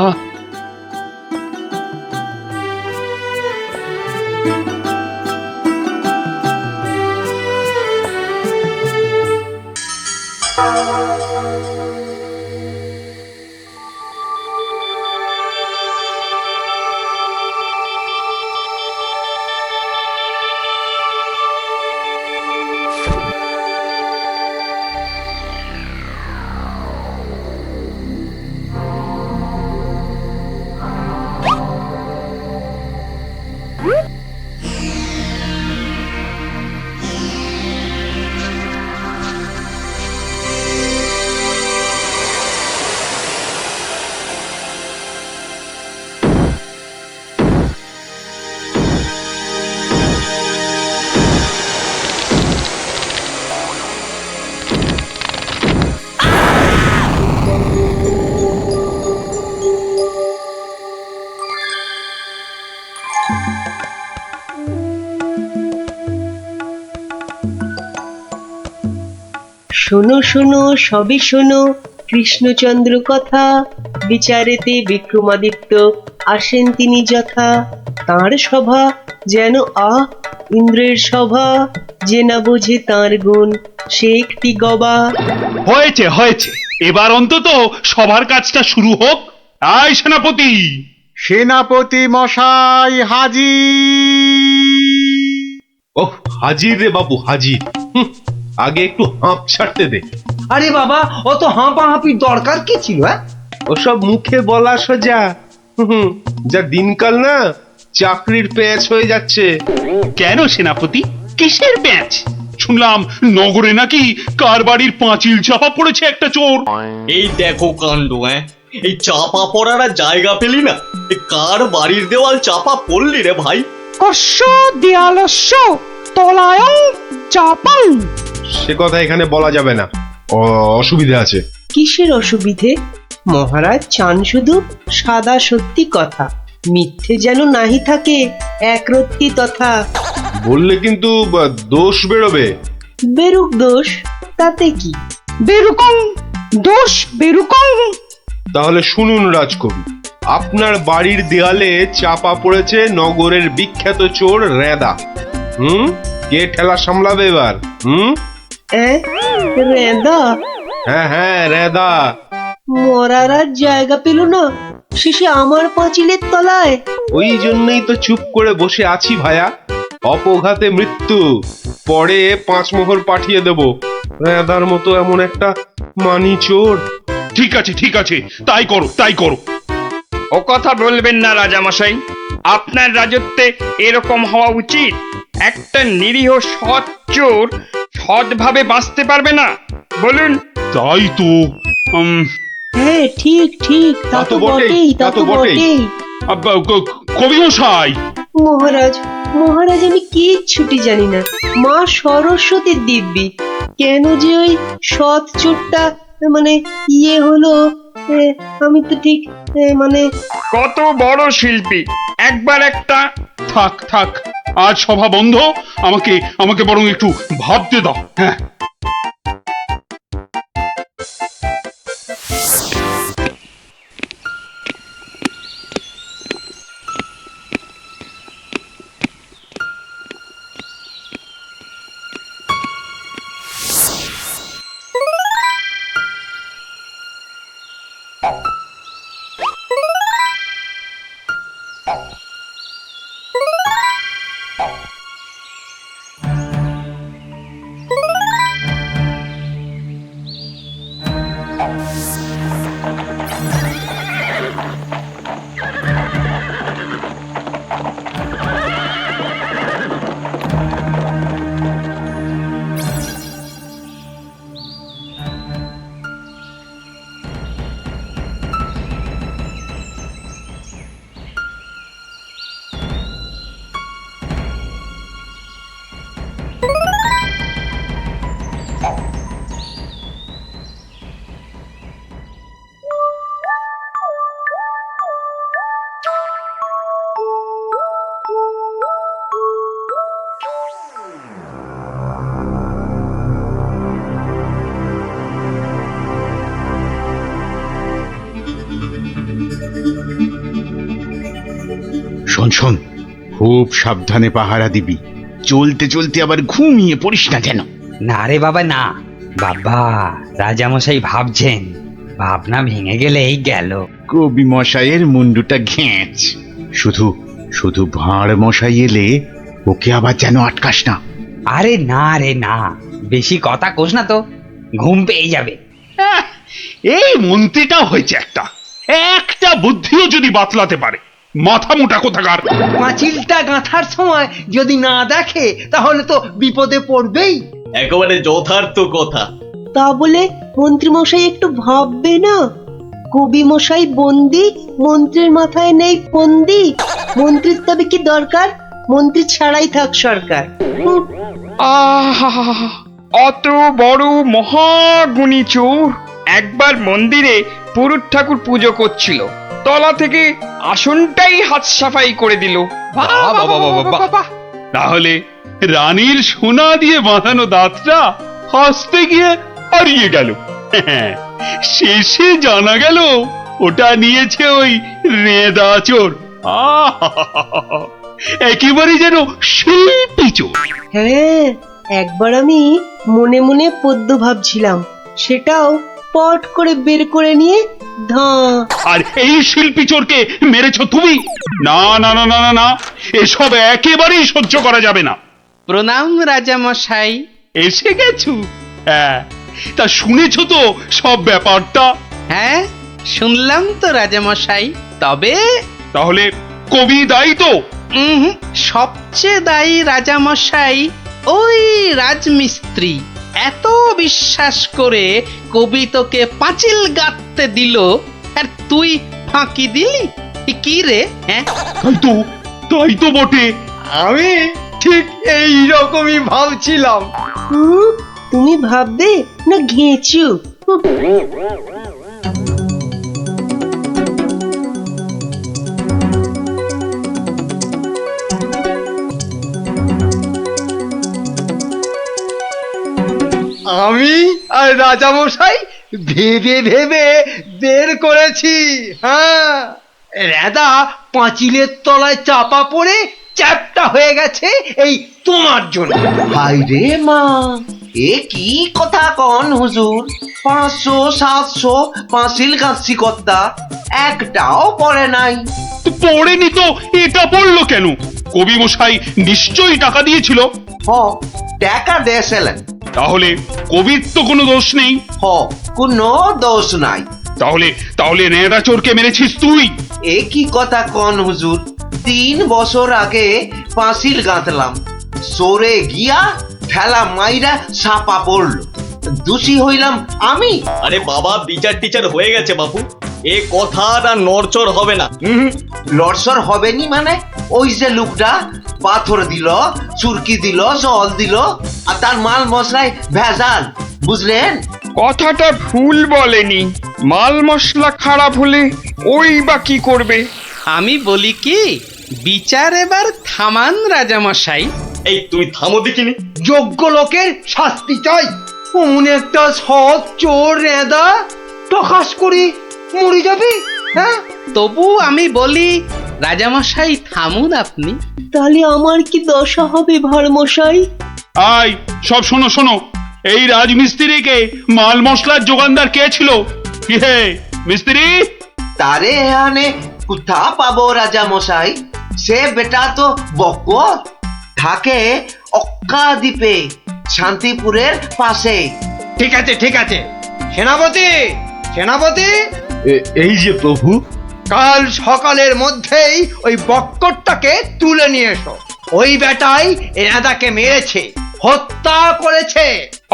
শোনো শোনো সবে শোনো কৃষ্ণচন্দ্র কথা, বিচারেতে বিক্রমাদিত্য আসেন তিনি যথা। তাঁর সভা যেন ইন্দ্রের সভা, যে না বোঝে তাঁর গুণ সে একটি গবা। হয়েছে হয়েছে, এবার অন্তত সবার কাজটা শুরু হোক। আয় সেনাপতি। সেনাপতি মশাই হাজির। ওহ, হাজির রে বাবু হাজির। আগে একটু হাঁপ ছাড়তে দে। আরে বাবা, অত হাঁপাহাঁপির দরকার কি ছিল? ওসব মুখে বলা সোজা। যা দিনকাল না, চাকরির প্যাঁচ হয়ে যাচ্ছে। কেন সেনাপতি, কিসের প্যাঁচ? শুনলাম নগরে নাকি কার বাড়ির পাঁচিল চাপা পড়েছে একটা চোর। এই দেখো কাণ্ড। এই চাপা পড়ার আর জায়গা পেলি না, এই কার বাড়ির দেওয়াল চাপা পড়লি রে ভাই? কস্য দেয়ালস্য তলায়ং চাপাং। সে কথা এখানে বলা যাবে না, অসুবিধা আছে। কিসের অসুবিধে? মহারাজ চান শুধু সাদা সত্যি কথা, মিথ্যে যেন নাহি থাকে একরত্তি তথা। বললে কিন্তু দোষ বেরোবে। বেরুক দোষ, তাতে কি? বেরুকং দোষ বেরুকং। তাহলে শুনুন রাজকবি, আপনার বাড়ির দেয়ালে চাপা পড়েছে নগরের বিখ্যাত চোর রেদা। কে ঠেলা সামলাবে এবার? রেদা? হ্যাঁ রেদা। মরার আর জায়গা পেল না, শেষে আমার পাঁচিলের তলায়। ওই জন্যই তো চুপ করে বসে আছি ভায়া। অপঘাতে মৃত্যু, পরে 5 মোহর পাঠিয়ে দেব। রেদার মতো এমন একটা মানি চোর। ঠিক আছে ঠিক আছে, তাই করো তাই করো। ও কথা বলবেন না রাজামশাই, আপনার রাজত্বে এরকম হওয়া উচিত। একটা নিরীহ সৎ চোর সৎভাবে বাঁচতে পারবে না, বলুন? তাই তো। হ্যাঁ ঠিক ঠিক, তা তো বটেই, তা তো বটেই। কবি মশাই। মহারাজ মহারাজ, আমি কিচ্ছুটি জানি না। মা সরস্বতীর দিব্যি, কেন যে ওই সৎ চোরটা মানে হলো, আমি তো ঠিক মানে। কত বড় শিল্পী, একবার একটা। থাক থাক, আজ সভা বন্ধ। আমাকে বরং একটু ভাবতে দাও। হ্যাঁ, শোন, খুব সাবধানে পাহারা দিবি, চলতে চলতে আবার ঘুমিয়ে পড়িস না যেন। না রে বাবা না, বাবা রাজামশাই ভাবছেন, ভাবনা ভেঙে গেলেই গেল। কবি মশাইয়ের মুন্ডুটা ঘেঁচ। শুধু শুধু ভাঁড় মশাই এলে ওকে আবার যেন আটকাস না। আরে না রে না, বেশি কথা কোস না তো, ঘুম পেয়ে যাবে। এই মন্ত্রীটা হয়েছে একটা একটা বুদ্ধিও যদি বাতলাতে পারে, মাথা মোটা কোথাকার। পাঁচিলটা গাঁথার সময় যদি না দেখে তাহলে তো বিপদে পড়বেই। একেবারে যথার্থ কথা। তা বলে মন্ত্রী মশাই একটু ভাববে না? কবি মশাই বন্দি, মন্ত্রীর মাথায় নেই ফন্দি। মন্ত্রীর তবে কি দরকার? মন্ত্রী ছাড়াই থাক সরকার। আহা, অত বড় মহাগুণী চোর একবার মন্দিরে পুরুত ঠাকুর পুজো করছিল, তলা থেকে আসনটাই হাত সাফাই করে দিল। বাহ, বাহ, বাহ, বাহ, বাহ, বাহ। তাহলে রানীর সোনা দিয়ে বাঁধানো দাঁতটা হাসতে গিয়ে হারিয়ে গেল। শেষে জানা গেল ওটা নিয়েছে ওই রেদা চোর। একেবারে যেন শিল্পী চোর। হ্যাঁ, একবার আমি মনে মনে পদ্য ভাবছিলাম, সেটাও পট করে বের করে নিয়ে ধাঁ। আর এই শিল্পী চোরকে মেরেছ তুমি? না না না না না না, এসব একেবারেই সহ্য করা যাবে না। প্রণাম রাজামশাই। এসে গেছু? হ্যাঁ, তা শুনেছ তো সব ব্যাপারটা? হ্যাঁ, শুনলাম তো রাজামশাই। তবে তাহলে কবি দায়ী তো? সবচেয়ে দায়ী রাজামশাই ওই রাজমিস্ত্রি। এত বিশ্বাস করে কবি তোকে পাঁচিল গাঁথতে দিল, আর তুই ফাঁকি দিলি। কি রে? হ্যাঁ, তাই তো বটে। আমি ঠিক এই রকমই ভাবছিলাম। তুমি ভাববে না ঘেঁচু? আমি আর রাজামশাই ভেবে ভেবে বের করেছি। হ্যাঁ, রেদা পাঁচিলের তলায় চাপা পড়ে চ্যাপটা হয়ে গেছে এই তোমার জন্য। হাই রে মা, এ কি কথা কন হুজুর? 500 700 পাঁচিল গাঁথছি কর্তা, একটাও পড়ে নাই। পড়েনি তো এটা পড়লো কেন? কবি মশাই নিশ্চয়ই টাকা দিয়েছিল। হ, টাকা দিয়েছিলেন। তাহলে কবির তো কোনো দোষ নেই। হ, কোনো দোষ নাই। তাহলে তাহলে নেড়া চোরকে মেরেছিস তুই? এ কি কথা কন হুজুর? 3 বছর আগে পাঁচিল গাঁথলাম, সরে গিয়া ঠেলা মাইরা ছাপা পড়লো, দোষী হইলাম আমি। আরে বাবা, বিচার টিচার হয়ে গেছে বাপু, এ কথা আর নড়চড় হবে না। লড়সর হবে নি মানে? ওই যে লোকটা পাথর দিল, চুরকি দিল, জল দিল, আর তার মাল মশলায় ভেজাল, বুঝলেন? কথাটা ভুল বলেনি, মাল মশলা খারাপ হলে ওই বা কি করবে? আমি বলি কি, বিচার এবার থামান রাজামশাই। এই তুমি থামো দেখিনি। যোগ্য লোকের শাস্তি চাই। অমন একটা সৎ চোর রেদা টকাস করে মরে যাবে। হ্যাঁ, তবু আমি বলি রাজামশাই থামুন আপনি। তাহলে আমার কি দশা হবে ভাঁড় মশাই? আয় সব শোনো শোনো, এই রাজমিস্ত্রিকে মাল মশলার যোগানদার কে ছিল? কি হে মিস্ত্রি? তারে এখানে কোথা পাবো রাজা মশাই? সে বেটা তো বকর, থাকে অক্কা দ্বীপে, শান্তিপুরের পাশে। ঠিক আছে ঠিক আছে, সেনাপতি সেনাপতি, এই যে প্রভু। কাল সকালের মধ্যেই ওই বক্করটাকে তুলে নিয়ে এসো। ওই বেটাই রেদাকে মেরেছে, হত্যা করেছে।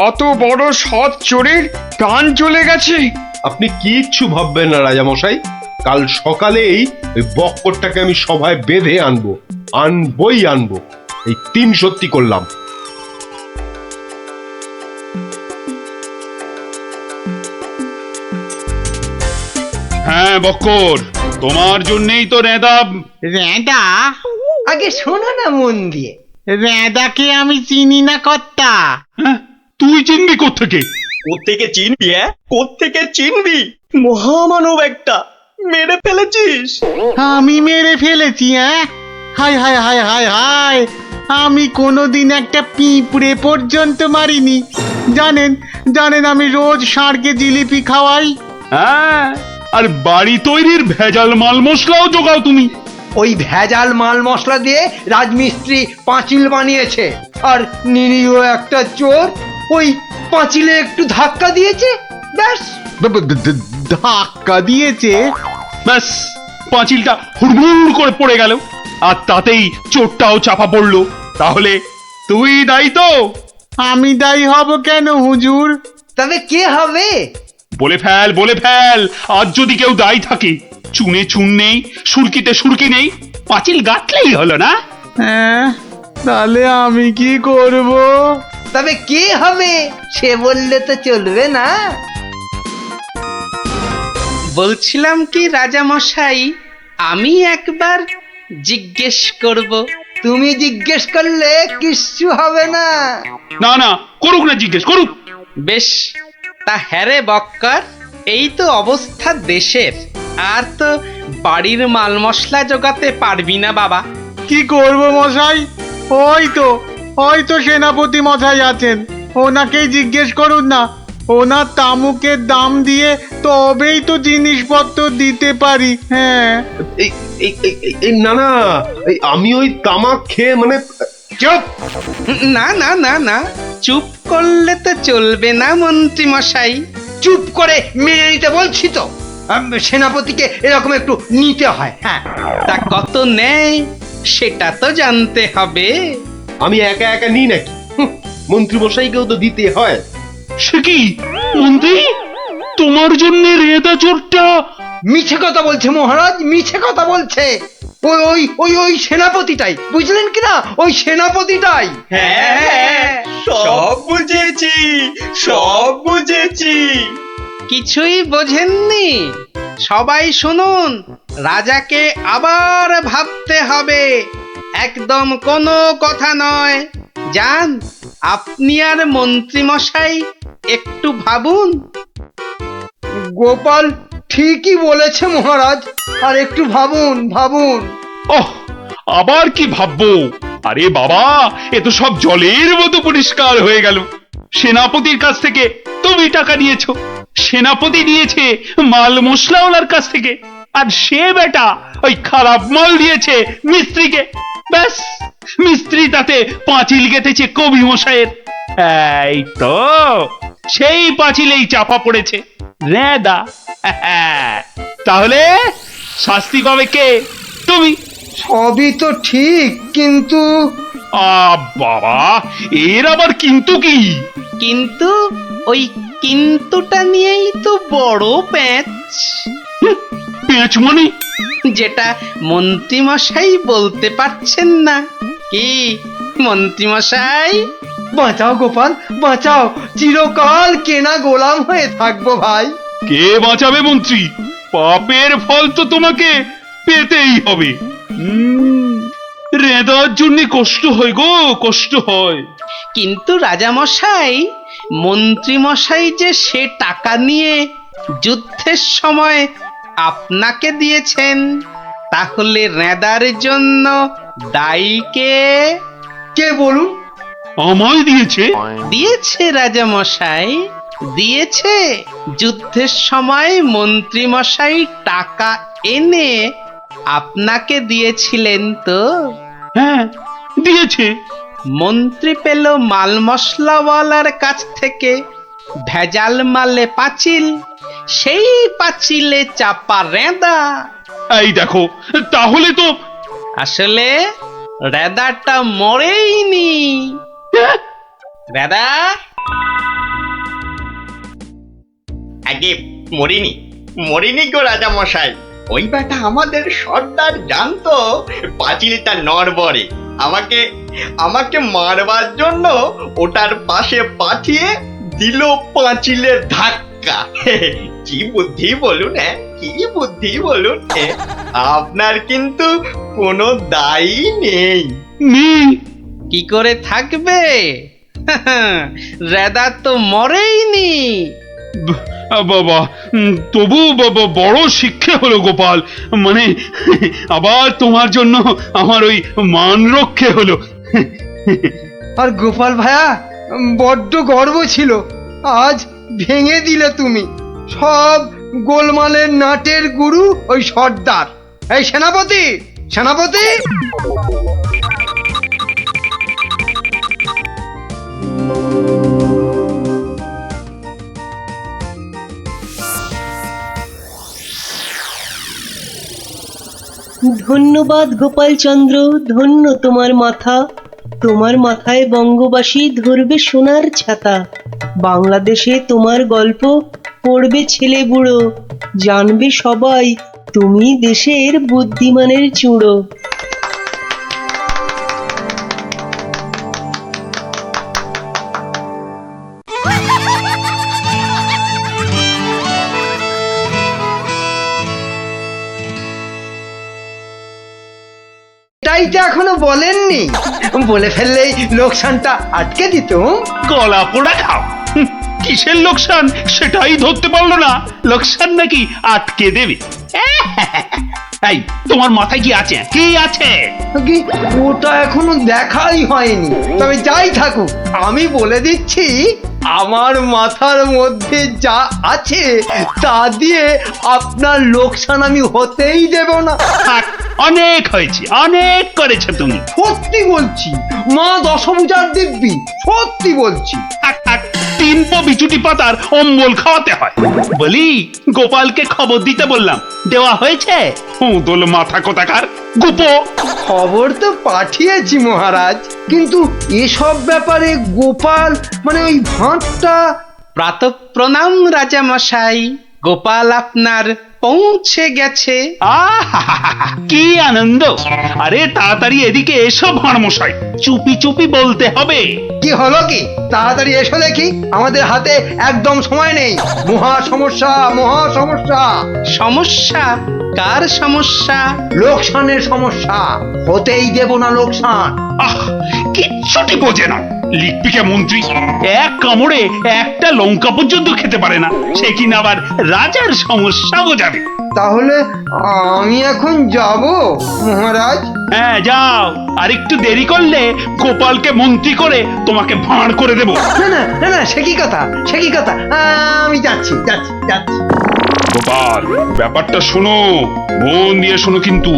অত বড় সৎ চোরের প্রাণ চলে গেছে। আপনি কিচ্ছু ভাববেন না রাজামশাই, কাল সকালেই ওই বক্করটাকে আমি সভায় বেঁধে আনবই আনবো। এই 3 সত্যি করলাম। হ্যাঁ বক্কর, তোমার জন্যই তো রেদা। রেদা? আগে শোনো না মন দিয়ে। রেদাকে আমি চিনি না কর্তা। হ্যাঁ, তুই চিনবি কোত্থেকে? কোত্থেকে চিনবি? কোত্থেকে চিনবি? মহামানব একটা, মেরে ফেলেছিস। আমি মেরে ফেলেছি? হায় হায় হায় হায় হায়, আমি কোনোদিন একটা পিঁপড়ে পর্যন্ত মারিনি। জানেন জানেন আমি রোজ ষাঁড়কে জিলিপি খাওয়াই। হ্যাঁ, আর বাড়ি তৈরির ভেজাল মাল মশলাও জোগাও তুমি। ওই ভেজাল মাল মশলা দিয়ে রাজমিস্ত্রি পাঁচিল বানিয়েছে, আর নিরীহ একটা চোর ওই পাঁচিলে একটু ধাক্কা দিয়েছে, ব্যাস। ধাক্কা দিয়েছে? ব্যাস, পাঁচিলটা হুড়মুড় করে পড়ে গেল, আর তাতেই চোরটাও চাপা পড়লো। তাহলে তুই দায়ী তো? আমি দায়ী হব কেন হুজুর? তবে কে হবে? বলে ফেল, বলে ফেল। আর যদি কেউ দায়ী থাকে, চুনে চুন নেই, সুরকিতে সুরকি নেই, পাঁচিল গাঁটলেই হলো না? হ্যাঁ, তাহলে আমি কি করব? তবে কে হবে সে বললে তো চলবে না। বলছিলাম কি রাজা মশাই, আমি একবার জিজ্ঞেস করব। তুমি জিজ্ঞেস করলে কিচ্ছু হবে না। না না, করুক না, জিজ্ঞেস করুক। বেশ, তা হ্যারে বক্কর, এই তো অবস্থা দেশের, আর তো বাড়ির মাল মশলা জোগাতে পারবি না বাবা। কি করব মশাই? ওই তো সেনাপতি মশাই আছেন, ওনাকেই জিজ্ঞেস করুন না। ওনার তামুকের দাম দিয়ে তবেই তো জিনিসপত্র দিতে পারি। হ্যাঁ, না না, আমি ওই তামাক খেয়ে মানে চুপ! না না না না, চুপ করলে তো চলবে না মন্ত্রী মশাই। চুপ করে মেনে নিতে বলছি তো। সেনাপতিকে এরকম একটু নিতে হয়। হ্যাঁ, তা কত নেয় সেটা তো জানতে হবে। আমি একা একা নিই নাকি? মন্ত্রী মশাইকেও তো দিতে হয়। সে কি মন্ত্রী, তোমার জন্য রেদা চোরটা মিছে কথা বলছে মহারাজ, মিছে কথা বলছে। ওই ওই ওই ওই সেনাপতিটাই, বুঝলেন কিনা? ওই সেনাপতিটাই। হ্যাঁ, সব বুঝেছি, সব বুঝেছি। কিছুই বোঝেননি? সবাই শুনুন, রাজাকে আবার ভাবতে হবে, একদম কোনো কথা নয়। যান, আপনি আর মন্ত্রী মশাই একটু ভাবুন। গোপাল ঠিকই বলেছে মহারাজ, আর একটু ভাবুন ভাবুন। ওহ, আবার কি ভাববো? আরে বাবা, এ তো সব জলের মতো পরিষ্কার হয়ে গেল। সেনাপতির কাছ থেকে তুমি টাকা নিয়েছো, সেনাপতি নিয়েছে মাল মশলাওয়ালার কাছ থেকে, আর সে বেটা ওই খারাপ মাল দিয়েছে মিস্ত্রিকে। ব্যাস, মিস্ত্রি তাতে পাঁচিল গেঁথেছে কবি মশাইয়ের। এই তো সেই পাঁচিলেই চাপা পড়েছে রেদা। তাহলে শাস্তি পাবে কে? তুমি। সবই তো ঠিক, কিন্তু বাবা, এর আবার কিন্তু কি? কিন্তু ওই কিন্তুটা নিয়েই তো বড় প্যাঁচ। পেঁচ মানে? যেটা মন্ত্রী মশাই বলতে পারছেন না। কি মন্ত্রী মশাই? বাঁচাও গোপাল, বাঁচাও। চিরকাল কেনা গোলাম হয়ে থাকবো ভাই। কে বাঁচাবে মন্ত্রী? পাপের ফল তো তোমাকে পেতেই হবে। রেদার জন্য কষ্ট হয় গো, কষ্ট হয়। কিন্তু রাজা মশাই, মন্ত্রী মশাই যে সে টাকা নিয়ে যুদ্ধের সময় আপনাকে দিয়েছেন, তাহলে রেদার জন্য দায়ী কে? কে বলুন? আমায় দিয়েছে? দিয়েছে রাজা মশাই, দিয়েছে। যুদ্ধের সময় মন্ত্রী মশাই টাকা এনে আপনাকে দিয়েছিলেন তো? হ্যাঁ, দিয়েছে। মন্ত্রী পেল মাল মশলাওয়ালার কাছ থেকে ভেজাল মালে পাঁচিল, সেই পাঁচিলে চাপা রেদা। এই দেখো, তাহলে তো আসলে রেদাটা মরেইনি। রেদা আগে মরিনি, মরিনি গো রাজা মশাই। ওই বেটা আমাদের সর্দার জানতো পাঁচিলটা নড়বড়ে, আমাকে আমাকে মারবার জন্য ওটার পাশে পাঠিয়ে দিল পাঁচিলের ধাক্কা। কি বুদ্ধি বলুন, হ্যাঁ, কি বুদ্ধি বলুন। আপনার কিন্তু কোনো দায়ী নেই। কি করে থাকবে? রেদা তো মরেইনি। বাবা তবু বড় শিক্ষা হলো গোপাল, মানে আবার তোমার জন্য আমার ওই মান রক্ষে হলো। আর গোপাল ভাইয়া বড্ড গর্ব ছিল, আজ ভেঙে দিলে তুমি। সব গোলমালের নাটের গুরু ওই সর্দার। এই সেনাপতি, সেনাপতি! ধন্যবাদ গোপালচন্দ্র, ধন্য তোমার মাথা। তোমার মাথায় বঙ্গবাসী ধরবে সোনার ছাতা। বাংলাদেশে তোমার গল্প পড়বে ছেলে বুড়ো, জানবে সবাই তুমি দেশের বুদ্ধিমানের চূড়ো। এটাই তো এখনো বলেননি, বলে ফেললেই লোকসানটা আটকে দিত। কলা পোড়া খাও। কিসের লোকসান সেটাই ধরতে পারলো না, লোকসান নাকি আটকে দেবে। এই তোমার মাথায় কি আছে, কি আছে? ওটা এখনো দেখাই হয়নি, তবে যাই থাকুক আমি বলে দিচ্ছি, আমার মাথার মধ্যে যা আছে তা দিয়ে আপনার লোকসান আমি হতেই দেব না। অনেক হয়েছে, অনেক করেছো তুমি। সত্যি বলছি, মা দশভুজার দিব্যি, সত্যি বলছি। তিন পো বিচুটি পাতার অম্বল খাওয়াতে হয়। বলি গোপালকে খবর দিতে বললাম, দেওয়া হয়েছে? দোল মাথা কোথাকার গুপো। খবর তো পাঠিয়েছি মহারাজ, কিন্তু এসব ব্যাপারে গোপাল মানে ওই ভাঁটটা। প্রাতঃ প্রণাম রাজা মশাই, গোপাল আপনার পৌঁছে গেছে। কি আনন্দ! আরে তাড়াতাড়ি এদিকে এসো ভাঁড় মশাই, চুপি চুপি বলতে হবে। কি হলো কি? তাড়াতাড়ি এসো দেখি, আমাদের হাতে একদম সময় নেই। মহা সমস্যা, মহা সমস্যা। সমস্যা? কার সমস্যা? লোকসানের সমস্যা, হতেই দেব না লোকসান। কিচ্ছুটি বোঝে না, লিখবিকে মন্ত্রী এক কামড়ে একটা লঙ্কা পর্যন্ত খেতে পারে না, সে কিনা আবার রাজার সমস্যা বোঝাবে। তাহলে আমি এখন যাব মহারাজ? হ্যাঁ যাও, আর একটু দেরি করলে গোপালকে মন্ত্রী করে তোমাকে ভাঁড় করে দেব। না না না না, সে কি কথা, সে কি কথা, আমি যাচ্ছি যাচ্ছি যাচ্ছি। গোপাল ব্যাপারটা শোনো, মন দিয়ে শোনো, কিন্তু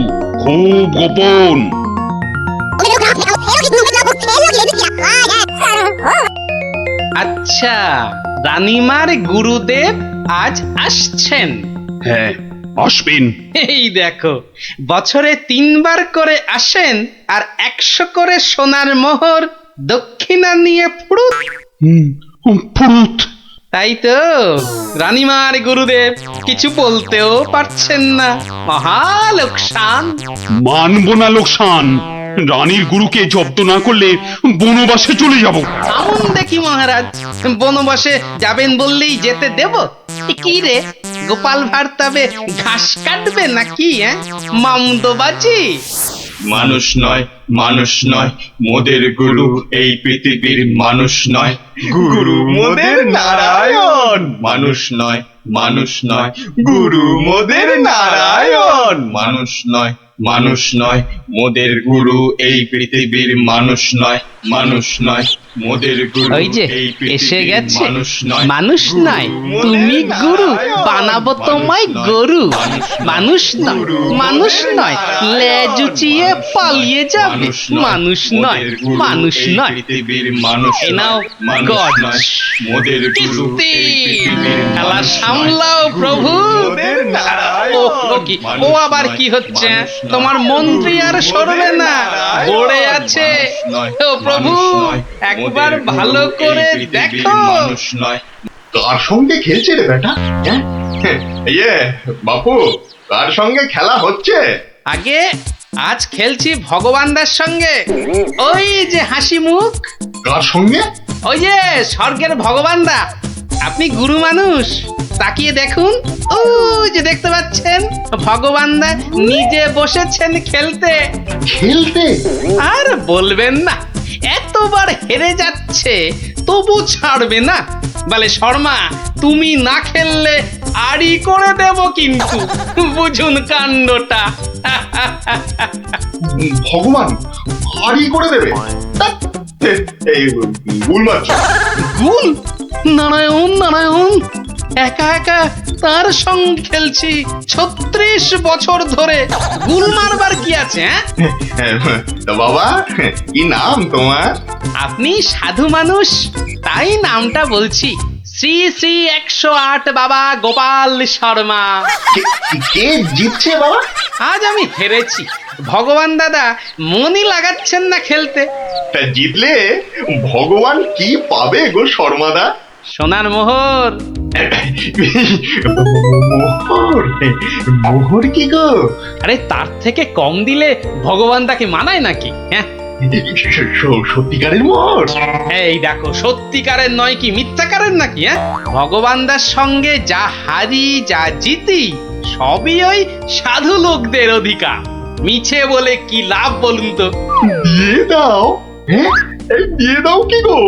খুব গোপন। আচ্ছা, রানীমার গুরুদেব আজ আসছেন? হ্যাঁ আসবেন। এই দেখো, বছরে 3 বার করে আসেন, আর 100 করে সোনার মোহর দক্ষিণা নিয়ে ফুরুত। ফুরুত? তাই তো, রানীমার গুরুদেব কিছু বলতেও পারছেন না। মহা লোকসান। মানব না লোকসান, রানীর গুরুকে জব্দ না করলে বনবাসে চলে যাব। আমন দেখি মহারাজ, বনবাসে যাবেন বললেই যেতে দেব? কি রে, গোপাল ভাঁড় তবে ঘাস কাটবে নাকি? মামদোবাজি। মানুষ নয়, মানুষ নয়, মোদের গুরু এই পৃথিবীর মানুষ নয়, গুরু মোদের নারায়ণ। মানুষ নয়, মানুষ নয়, গুরু মোদের নারায়ণ। মানুষ নয়, মানুষ নয়, মোদের গুরু এই পৃথিবীর মানুষ নয়, মানুষ নয়, মোদের গুরু ওই যে এই এসে পৃথিবীর গেছে। মানুষ নয়, মানুষ নয়, তুমি গুরু, বানাবো তোমায় গরু। মানুষ নয়, মানুষ নয়, লেজ উঁচিয়ে পালিয়ে যাবে। মানুষ নয়, মানুষ নয়, পৃথিবীর মানুষ এ নাও মানুষ গজ। নয়, মোদের গুরু কিস্তি। এই পৃথিবীর খেলা মানুষ নয়, সামলাও প্রভু। মোদের নারায়ণ। ও কি, ও আবার কি হচ্ছে? তোমার মন্ত্রী আর সরবে না, পড়ে আছে। ও প্রভু, একবার ভালো করে দেখো। মানুষ নয়। কার সঙ্গে খেলছে রে বেটা? ইয়ে বাপু, কার সঙ্গে খেলা হচ্ছে? আগে আজ খেলছি ভগবানদার সঙ্গে। ওই যে হাসি মুখ। কার সঙ্গে? ওই যে স্বর্গের ভগবানদা। আপনি গুরু মানুষ, তাকিয়ে দেখুন। ও যে দেখতে পাচ্ছেন, ভগবানদা নিজে বসেছেন খেলতে। খেলতে? আর বলবেন না, এতবার হেরে যাচ্ছে তবু ছাড়বে না। বলে শর্মা তুমি না খেললে আড়ি করে দেব কিন্তু, বুঝুন কাণ্ডটা। ভগবান হারি করে দেবে? এই গুল মারছো? গুল? নারায়ণ নারায়ণ, একা একা তার সঙ্গে খেলছি 36 বছর ধরে, গুল মারবার কি আছে? তা বাবা কি নাম তোমার? আপনি সাধু মানুষ, তাই নামটা বলছি। শ্রী শ্রী 108 বাবা গোপাল শর্মা। কে জিতছে বাবা? আজ আমি হেরেছি। ভগবান দাদা মনই লাগাচ্ছেন না খেলতে। তা জিতলে ভগবান কি পাবে গো শর্মাদা? সোনার মোহর। মোহর? মোহর কি গো? আরে তার থেকে কম দিলে ভগবান তাকে মানায় নাকি? হ্যাঁ, সত্যিকারের মোহর? এই দেখো, সত্যিকারের নয় কি মিথ্যাকারের নাকি? হ্যাঁ, ভগবানদার সঙ্গে যা হারি যা জিতি সবই ওই সাধু লোকদের অধিকার। মিছে বলে কি লাভ বলুন তো? দিয়ে দাও। হ্যাঁ, এই দিয়ে দাও কি গো?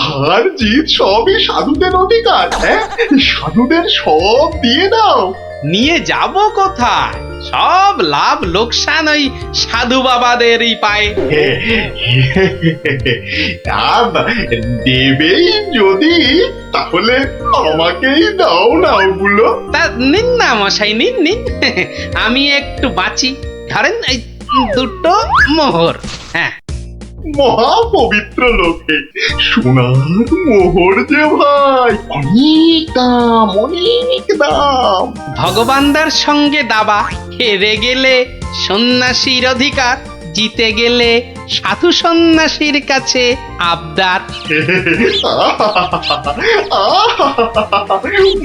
হার জিত সবই সাধুদের অধিকার। হ্যাঁ, সাধুদের সব দিয়ে দাও। নিয়ে যাব কোথায়? সব লাভ লোকসান ওই সাধু বাবাদেরই পায়। দেবেই যদি, তাহলে আমাকেই দাও না ওগুলো। তা নিন না মশাই, নিন নিন, আমি একটু বাঁচি। ধরেন এই 2টো মোহর। হ্যাঁ, মহা পবিত্র লোকে সোনার মোহর যে ভাই, অনেক দাম, অনেক দাম। ভগবানদার সঙ্গে দাবা, হেরে গেলে সন্ন্যাসীর অধিকার, জিতে গেলে সাধু সন্ন্যাসীর কাছে আবদার।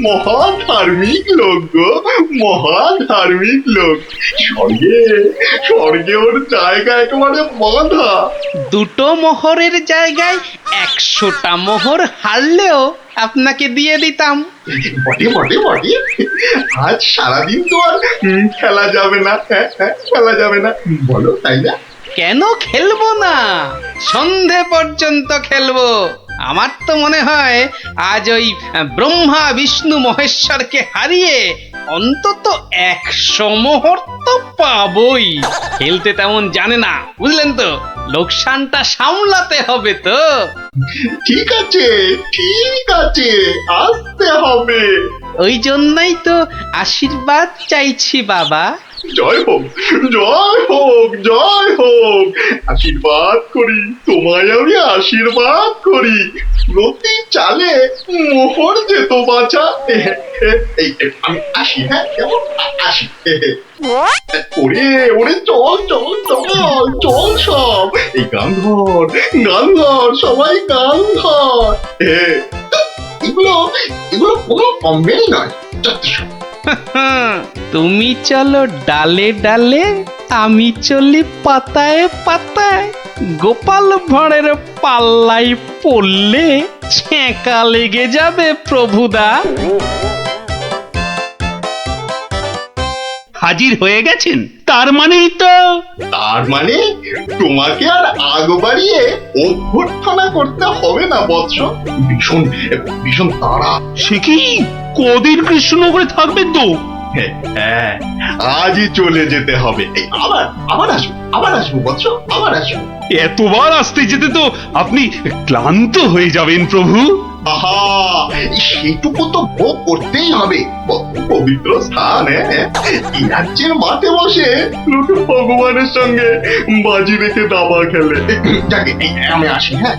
মহা ধার্মিক লোক গো, মহা ধার্মিক লোক। স্বর্গে স্বর্গে ওর জায়গা একেবারে বাঁধা। 2টো মোহরের জায়গায় 100টা মোহর হারলেও আপনাকে দিয়ে দিতাম। বটে বটে বটে, আজ সারাদিন তো আর খেলা যাবে না। খেলা যাবে না বলো, তাই না? কেন খেলবো না? সন্ধে পর্যন্ত খেলবো। আমার তো মনে হয় আজ ওই ব্রহ্মা বিষ্ণু মহেশ্বরকে হারিয়ে অন্তত 100 মোহর তো পাবই। খেলতে তেমন জানে না, বুঝলেন তো? লোকসানটা সামলাতে হবে তো। ঠিক আছে, ঠিক আছে, আসতে হবে। ওই জন্যই তো আশীর্বাদ চাইছি বাবা। জয় হোক, জয় হোক, জয় হোক। আশীর্বাদ করি তোমায়, আমি আশীর্বাদ করি। প্রতি চালে মোহর যেত বাঁচা। আমি আসি। হ্যাঁ, কেমন আসি? ওরে ওরে, চল চল চল চল সব। এই গান ধর, গান ধর, সবাই গান ধর। এগুলো এগুলো কোনো কমবেই নয়। তুমি চলো ডালে ডালে, আমি চলি পাতায় পাতায়। গোপাল ভাঁড়ের পাল্লাই পড়লে ছ্যাঁকা লেগে যাবে প্রভুদা। হাজির হয়ে গেছেন, তার মানেই তো। তার মানে তোমাকে আর আগ বাড়িয়ে অভ্যর্থনা করতে হবে না বৎস। ভীষণ ভীষণ তাড়া। সে কি, কদিন কৃষ্ণনগরে থাকবেন তো? হ্যাঁ, আজই চলে যেতে হবে। এই আবার আবার আসবো, আবার আসবো বৎস, আবার আসবো। এতবার আসতে যেতে তো আপনি ক্লান্ত হয়ে যাবেন প্রভু। আহা, সেটুকু তো ভোগ করতেই হবে। পবিত্র স্থান। এই রাজ্যের মাঠে বসে লোকে ভগবানের সঙ্গে বাজি রেখে দাবা খেলে। যাকে আমি আসি। হ্যাঁ,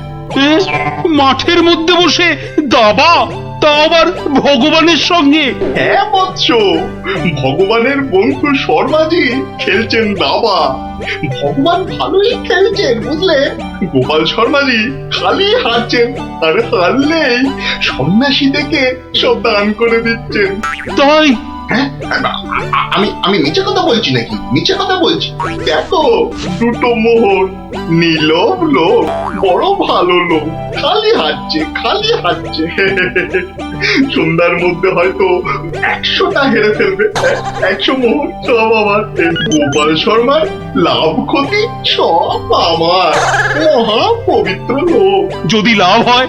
মাঠের মধ্যে বসে দাবা, তা আবার ভগবানের সঙ্গে? হ্যাঁ বৎস, ভগবানের বন্ধু শর্মাজি খেলছেন দাবা। ভগবান ভালোই খেলছেন, বুঝলে? গোপাল শর্মাজি খালি হারছেন, আর হারলেই সন্ন্যাসী থেকে সব দান করে দিচ্ছেন। তাই? হ্যাঁ, আমি আমি মিছে কথা বলছি নাকি? মিছে কথা বলছি? দেখো, 2টো মোহর। নীলব লোক, বড় ভালো লোক, খালি হাঁটছে, খালি হাঁটছে। সন্ধ্যার মধ্যে হয়তো 100টা হেরে ফেলবে। 100 মোহর সব আমার। গোপাল শর্মার লাভ ক্ষতি সব আমার। মহা পবিত্র লোক। যদি লাভ হয়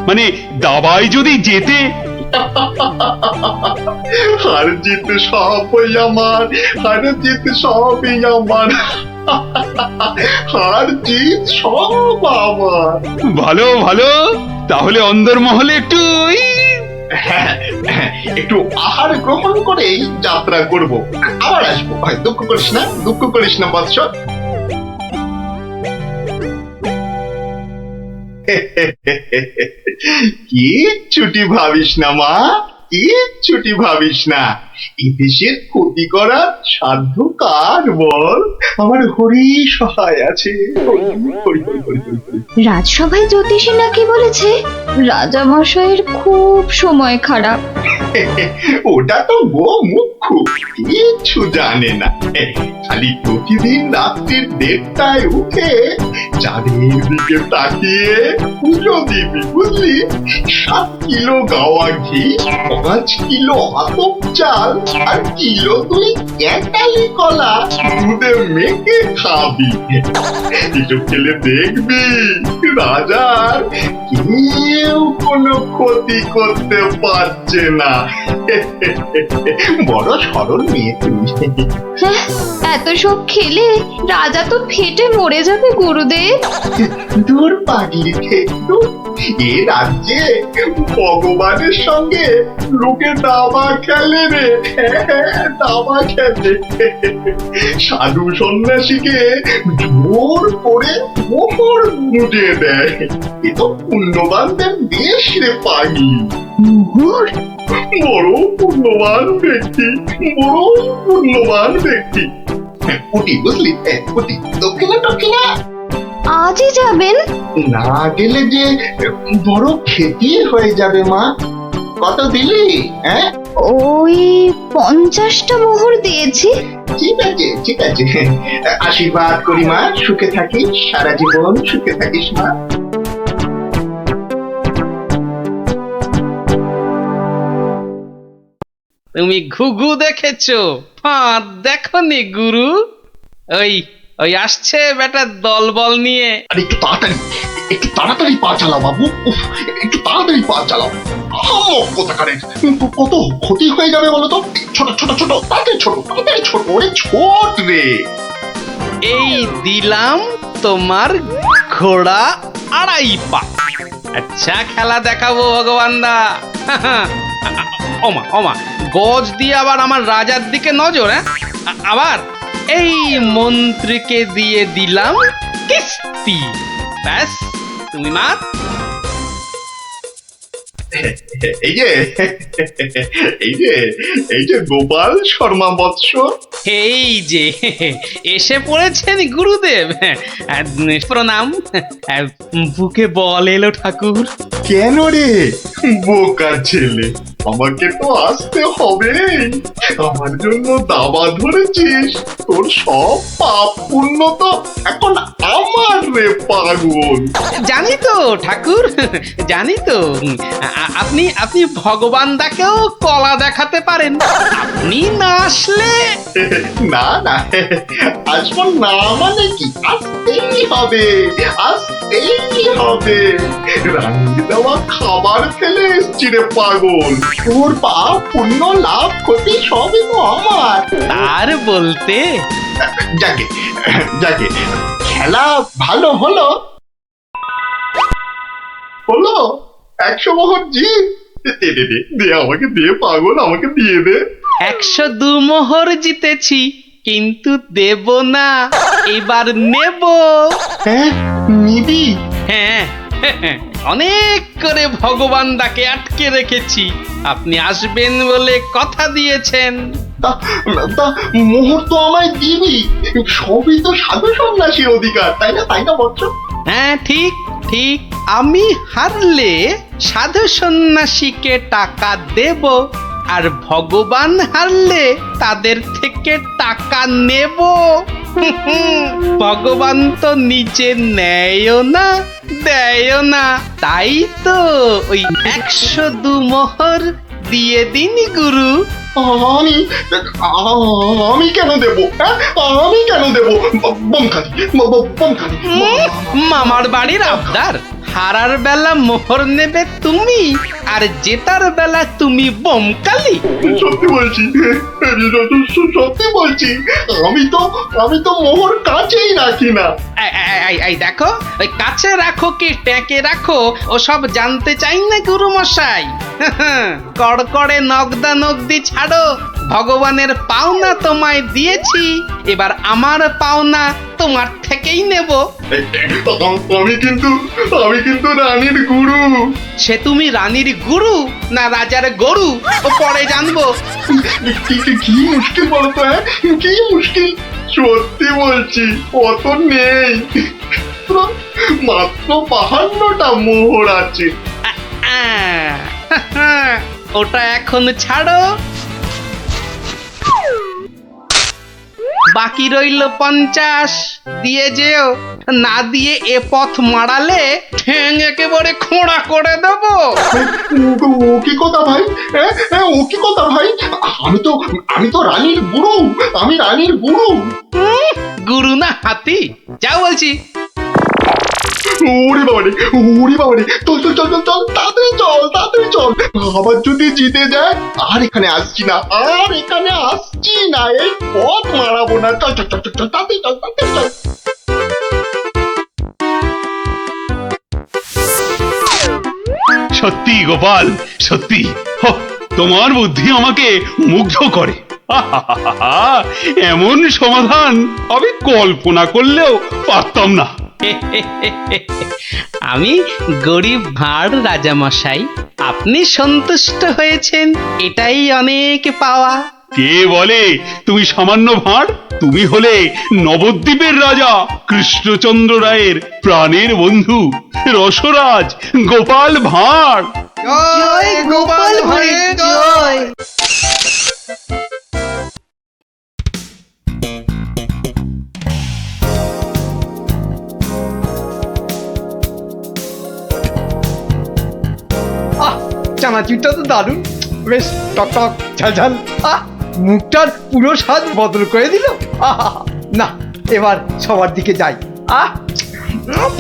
মানে দাবায় যদি জেতে? হার জিত সবই আমার, হার জিত সবই আমার, হার জিত সব আমার। ভালো ভালো, তাহলে অন্দরমহলে একটু হ্যাঁ, একটু আহার গ্রহণ করেই যাত্রা করব, আবার আসবো। দুঃখ করিস না, দুঃখ করিস না বৎস। কি ছুটি ভাবিস না মা, কি ছুটি ভাবিস না। এই দেশের ক্ষতি করার সাধ্য কার বল? আমার হরি সহায় আছে। হরি, হরি, হরি, হরি, হরি, হরি। রাজসভায় জ্যোতিষী নাকি বলেছে রাজা মশাইয়ের খুব সময় খারাপ। ওটা তো গো মুখ্য, কিচ্ছু জানে না। খালি প্রতিদিন রাত্রির 1:30টায় উঠে চাঁদের দিকে তাকিয়ে পুজো দিবি, বুঝলি? 7 কিলো গাওয়া ঘি, 5 কিলো আতপ চাল আর কিলো 2 ক্যাটালি কলা দুধে মেখে খাবি। এসব খেলে দেখবি রাজার কেউ কোনো ক্ষতি করতে পারছে না। বড় সরল মেয়ে তুমি। হ্যাঁ, এত সব খেলে রাজা তো ফেটে মরে যাবে গুরুদেব। দূর পাগির খেতু, এ রাজ্যে ভগবানের সঙ্গে লোকে দাবা খেলে রে, দাবা খেলে। সাধু সন্ন্যাসীকে জোর করে মোহর গুঁজে দেয়। এ তো পুণ্যবানদের দেশ রে পাগি। মোহর? বড় পুণ্যবান ব্যক্তি, বড় পুণ্যবান ব্যক্তি। পুটি, বুঝলি? পুটি, দক্ষিণা দক্ষিণা। আজই যাবেন? না গেলে যে বড় ক্ষতি হয়ে যাবে মা। কত দিলি? হ্যাঁ, ওই 50টা মোহর দিয়েছি। ঠিক আছে, ঠিক আছে। আশীর্বাদ করি মা, সুখে থাকিস, সারা জীবন সুখে থাকিস মা। তুমি ঘুঘু দেখেছো, ফাঁদ দেখনি গুরু? ওই ওই আসছে বেটা দলবল নিয়ে। আরে একটু তাড়াতাড়ি, একটু তাড়াতাড়ি পা চালাও বাবু, উফ, একটু তাড়াতাড়ি পা চালাও। কোথাকারে কত ক্ষতি হয়ে যাবে বলো তো? ছোট ছোট ছোট, তাড়াতাড়ি ছোট, তাড়াতাড়ি ছোট, ওরে ছোট রে। এই দিলাম তোমার ঘোড়া 2.5 পা। আচ্ছা খেলা দেখাবো ভগবান দা। ওমা ওমা, গজ দিয়ে আবার আমার রাজার দিকে নজর। হ্যাঁ, আবার এই মন্ত্রীকে দিয়ে দিলাম কিস্তি। ব্যাস, তুমি মাত। এই যে, এই যে, এই যে গোপাল শর্মা বৎস। এই যে এসে পড়েছেন গুরুদেব। প্রণাম। বুকে বল এলো ঠাকুর। কেন রে বোকা ছেলে, আমাকে তো আসতে হবে। আমার জন্য দাবা ধরেছিস, তোর সব পাপ পুণ্য তো এখন আমার রে পাগল। জানি তো ঠাকুর, জানি তো। আপনি আপনি ভগবান দাকেও কলা দেখাতে পারেন। আপনি না আসলে না না, আসবো না মানে কি? আসতেই হবে, আসতেই হবে। রান্নি দেওয়া খাবার খেলে এসছি রে পাগল। তোর পাপ পুণ্য লাভ ক্ষতি সবই তো আমার। তার বলতে যাকে যাকে, খেলা ভালো হলো হলো। 100 মোহর জিত। দে দে দে দে, আমাকে দে পাগল, আমাকে দিয়ে দে। 102 মোহর জিতেছি, কিন্তু দেব না, এবার নেব। হ্যাঁ, নিবি? হ্যাঁ, অনেক করে ভগবান দাকে আটকে রেখেছি। আপনি আসবেন বলে কথা দিয়েছেন। তা মোহর তো আমায় দিবি। সবই তো সাধু সন্ন্যাসীর অধিকার, তাই না? তাই না বৎস? হ্যাঁ, ঠিক ঠিক। আমি হারলে সাধু সন্ন্যাসীকে টাকা দেব, আর ভগবান হারলে তাদের থেকে টাকা নেব। ভগবান তো নিজে নেয়ও না, দেয়ও না। তাই তো ওই 102 মোহর দিয়ে দিন গুরু। আমি আমি কেন দেব? হ্যাঁ, আমি কেন দেব? বমখালি বমখালি। মামার বাড়ির আবদার, হারার বেলা মোহর নেবে তুমি, আর জেতার বেলা তুমি বোমকালি। সত্যি বলছি, সত্যি বলছি, আমি তো মোহর কাছেই রাখি না। এই দেখো, ওই কাছে রাখো কি ট্যাঁকে রাখো ওসব জানতে চাই না গুরু মশাই। কড়কড়ে নগদা নগদি ছাড়ো, ভগবানের পাওনা তোমায় দিয়েছি, এবার আমার পাওনা তোমার থেকেই নেব। আমি কিন্তু রানীর গুরু। সে তুমি রানীর গুরু না রাজার গরু ও পরে জানবো। কি মুশকিল বলতো? হ্যাঁ, কি মুশকিল? সত্যি বলছি, অত নেই, মাত্র 52টা মোহর আছে। ওটা এখন ছাড়ো, বাকি রইল 50। দিয়ে যেও, না দিয়ে এ পথ মারালে ঠ্যাং একেবারে খোঁড়া করে দেবো। ও কি কথা ভাই? ও কি কথা ভাই? আমি তো রানীর গুরু, আমি রানীর গুরু। গুরু না হাতি, যা বলছি। ওরে বাবারে, চল, তাড়াতাড়ি চল। আবার যদি জিতে যায় আর এখানে আসছি না, এই পথ মারাবো না। চল, তাড়াতাড়ি চল। সত্যি গোপাল, সত্যি তোমার বুদ্ধি আমাকে মুগ্ধ করে। এমন সমাধান আমি কল্পনা করলেও পারতাম না। আমি গরিব ভাঁড় রাজামশাই, আপনি সন্তুষ্ট হয়েছেন, এটাই অনেক পাওয়া। কে বলে তুমি সামান্য ভাঁড়? তুমি হলে নবদ্বীপের রাজা কৃষ্ণচন্দ্র রায়ের প্রাণের বন্ধু রসরাজ গোপাল ভাঁড়। জয় গোপাল ভাঁড়ের জয়। চানাচুরটা তো দারুণ, বেশ টক ঝালঝাল। মুখটার পুরো স্বাদ বদল করে দিল। না, এবার সবার দিকে যাই।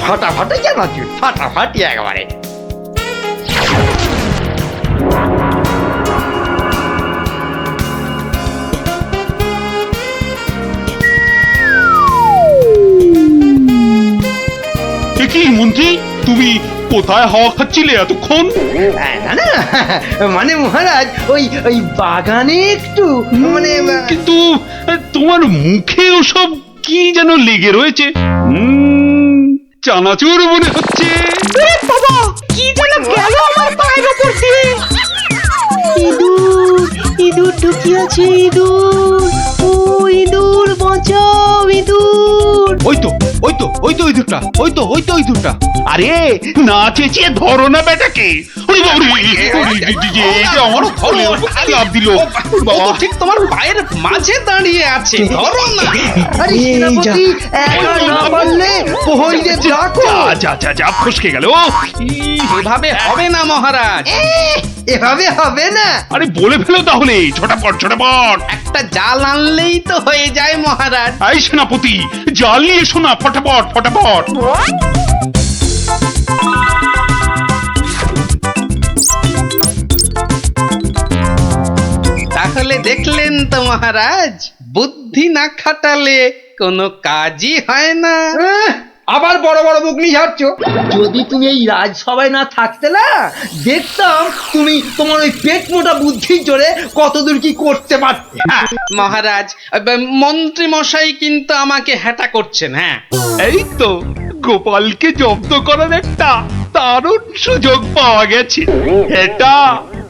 ফাটাফাটি চানাচুর, ফাটাফাটি একেবারে। কি মন্ত্রী, তুমি কোথায় হাওয়া খাচ্ছিলে এতক্ষণ? না, মানে মহারাজ, ওই বাগানে একটু, মানে কিন্তু তোমার মুখে ওসব কি যেন লেগে রয়েছে। চানাচুর মনে হচ্ছে। বাবা, কি যেন গেল আমার পায়ের উপর দিয়ে। ইঁদুর ঢুকিয়াছে, ইঁদুর। ও ইঁদুর, বাঁচাও ইঁদুর। ওই তো ইঁদুরটা। আরে না চেঁচিয়ে ধরো না বেটাকে। আমার লাভ দিল। ঠিক তোমার পায়ের মাঝে দাঁড়িয়ে আছে, ধরো না। আরে সেনাপতি, একা না পারলে প্রহরীদের ডাকো। যা ফসকে গেল। এভাবে হবে না মহারাজ, এভাবে হবে না। আরে বলে ফেলো তাহলে, ছোটাপট। একটা জাল আনলেই তো হয়ে যায় মহারাজ। এই সেনাপতি, জাল নিয়ে এসো না, ফটাফট। তাহলে দেখলেন তো মহারাজ, বুদ্ধি না খাটালে কোনো কাজই হয় না। আবার বড় বড় মুখ নিয়ে যাচ্ছ। যদি তুমি এই রাজসভায় না থাকতে না, দেখতাম তুমি তোমার ওই পেট মোটা বুদ্ধির জোরে কতদূর কি করতে পারতে। মহারাজ, মন্ত্রী মশাই কিন্তু আমাকে হ্যাটা করছেন। হ্যাঁ, এই তো গোপালকে জব্দ করার একটা দারুণ সুযোগ পাওয়া গেছে। এটা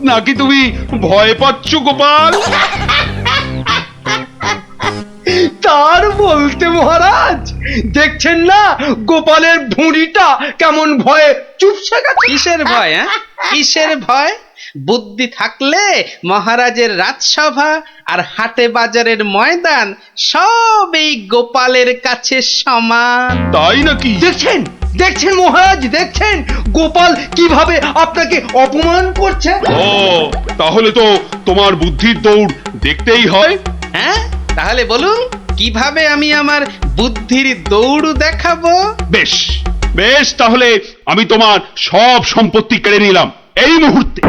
নাকি তুমি ভয় পাচ্ছ গোপাল? তার বলতে মহারাজ, দেখছেন না গোপালের ভুঁড়িটা কেমন ভয়ে চুপসে গেছে। কিসের ভয়? কিসের ভয়? বুদ্ধি থাকলে মহারাজের রাজসভা আর হাটে বাজারের ময়দান সব এই গোপালের কাছে সমান। তাই নাকি? দেখছেন দেখছেন মহারাজ, দেখছেন গোপাল কিভাবে আপনাকে অপমান করছে। ও তাহলে তো তোমার বুদ্ধির দৌড় দেখতেই হয়। হ্যাঁ, তাহলে বলুন কিভাবে আমি আমার বুদ্ধির দৌড় দেখাবো? বেশ বেশ, তাহলে আমি তোমার সব সম্পত্তি কেড়ে নিলাম এই মুহূর্তে।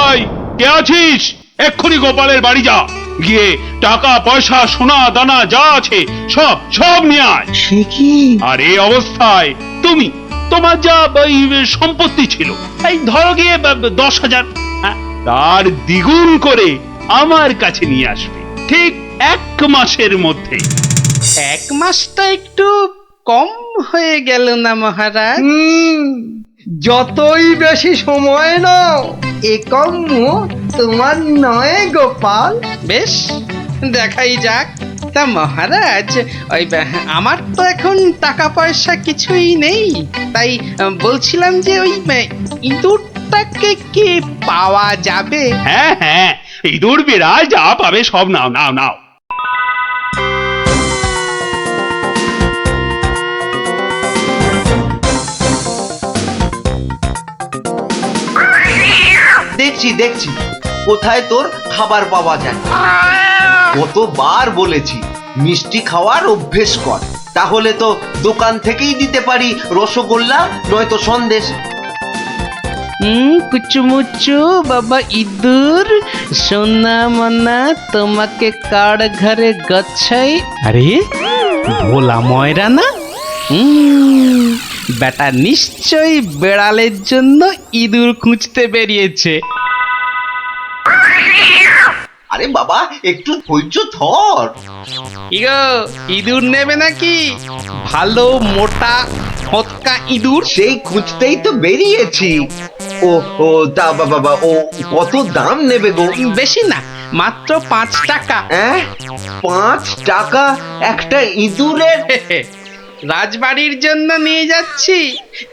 আয়, কে আছিস? এক্ষুনি গোপালের বাড়ি যা, গিয়ে টাকা পয়সা সোনা দানা যা আছে সব সব নিয়ে আয়। সে কি? আর এই অবস্থায় তুমি তোমার যা ওই সম্পত্তি ছিল, এই ধরো গিয়ে 10,000, তার দ্বিগুণ করে আমার কাছে নিয়ে আসবে ঠিক 1 মাসের মধ্যে। 1 মাসটা একটু কম হয়ে গেল না মহারাজ? যতই বেশি সময় নাও এ কম্য তোমার নয় গোপাল। বেশ, দেখাই যাক। তা মহারাজ, ওই আমার তো এখন টাকা পয়সা কিছুই নেই, তাই বলছিলাম যে ওই ইঁদুরটাকে কি পাওয়া যাবে? হ্যাঁ হ্যাঁ, ইঁদুর বিড়াল যা পাবে সব নাও নাও নাও। দেখছি দেখছি কোথায় তোর খাবার পাওয়া যায়। কতবার বলেছি মিষ্টি খাওয়ার অভ্যেস কর, তাহলে তো দোকান থেকেই দিতে পারি রসগোল্লা নয়তো সন্দেশ। কুচুমুচু বাবা ইঁদুর, সোনা মনা তোমাকে কার ঘরে গচ্ছাই। আরে ভোলা ময়রা না? বেটা নিশ্চয়ই বেড়ালের জন্য ইঁদুর খুঁজতে বেরিয়েছে। আরে বাবা একটু ধৈর্য ধর। ইগো, ইঁদুর নেবে নাকি? ভালো মোটা হতকা ইঁদুর। সেই খুঁজতেই তো বেরিয়েছি। ও ও তা বাবা, ও কত দাম নেবে গো? বেশি না, মাত্র 5 টাকা। 5 টাকা একটা ইঁদুরের? রাজবাড়ির জন্য নিয়ে যাচ্ছি,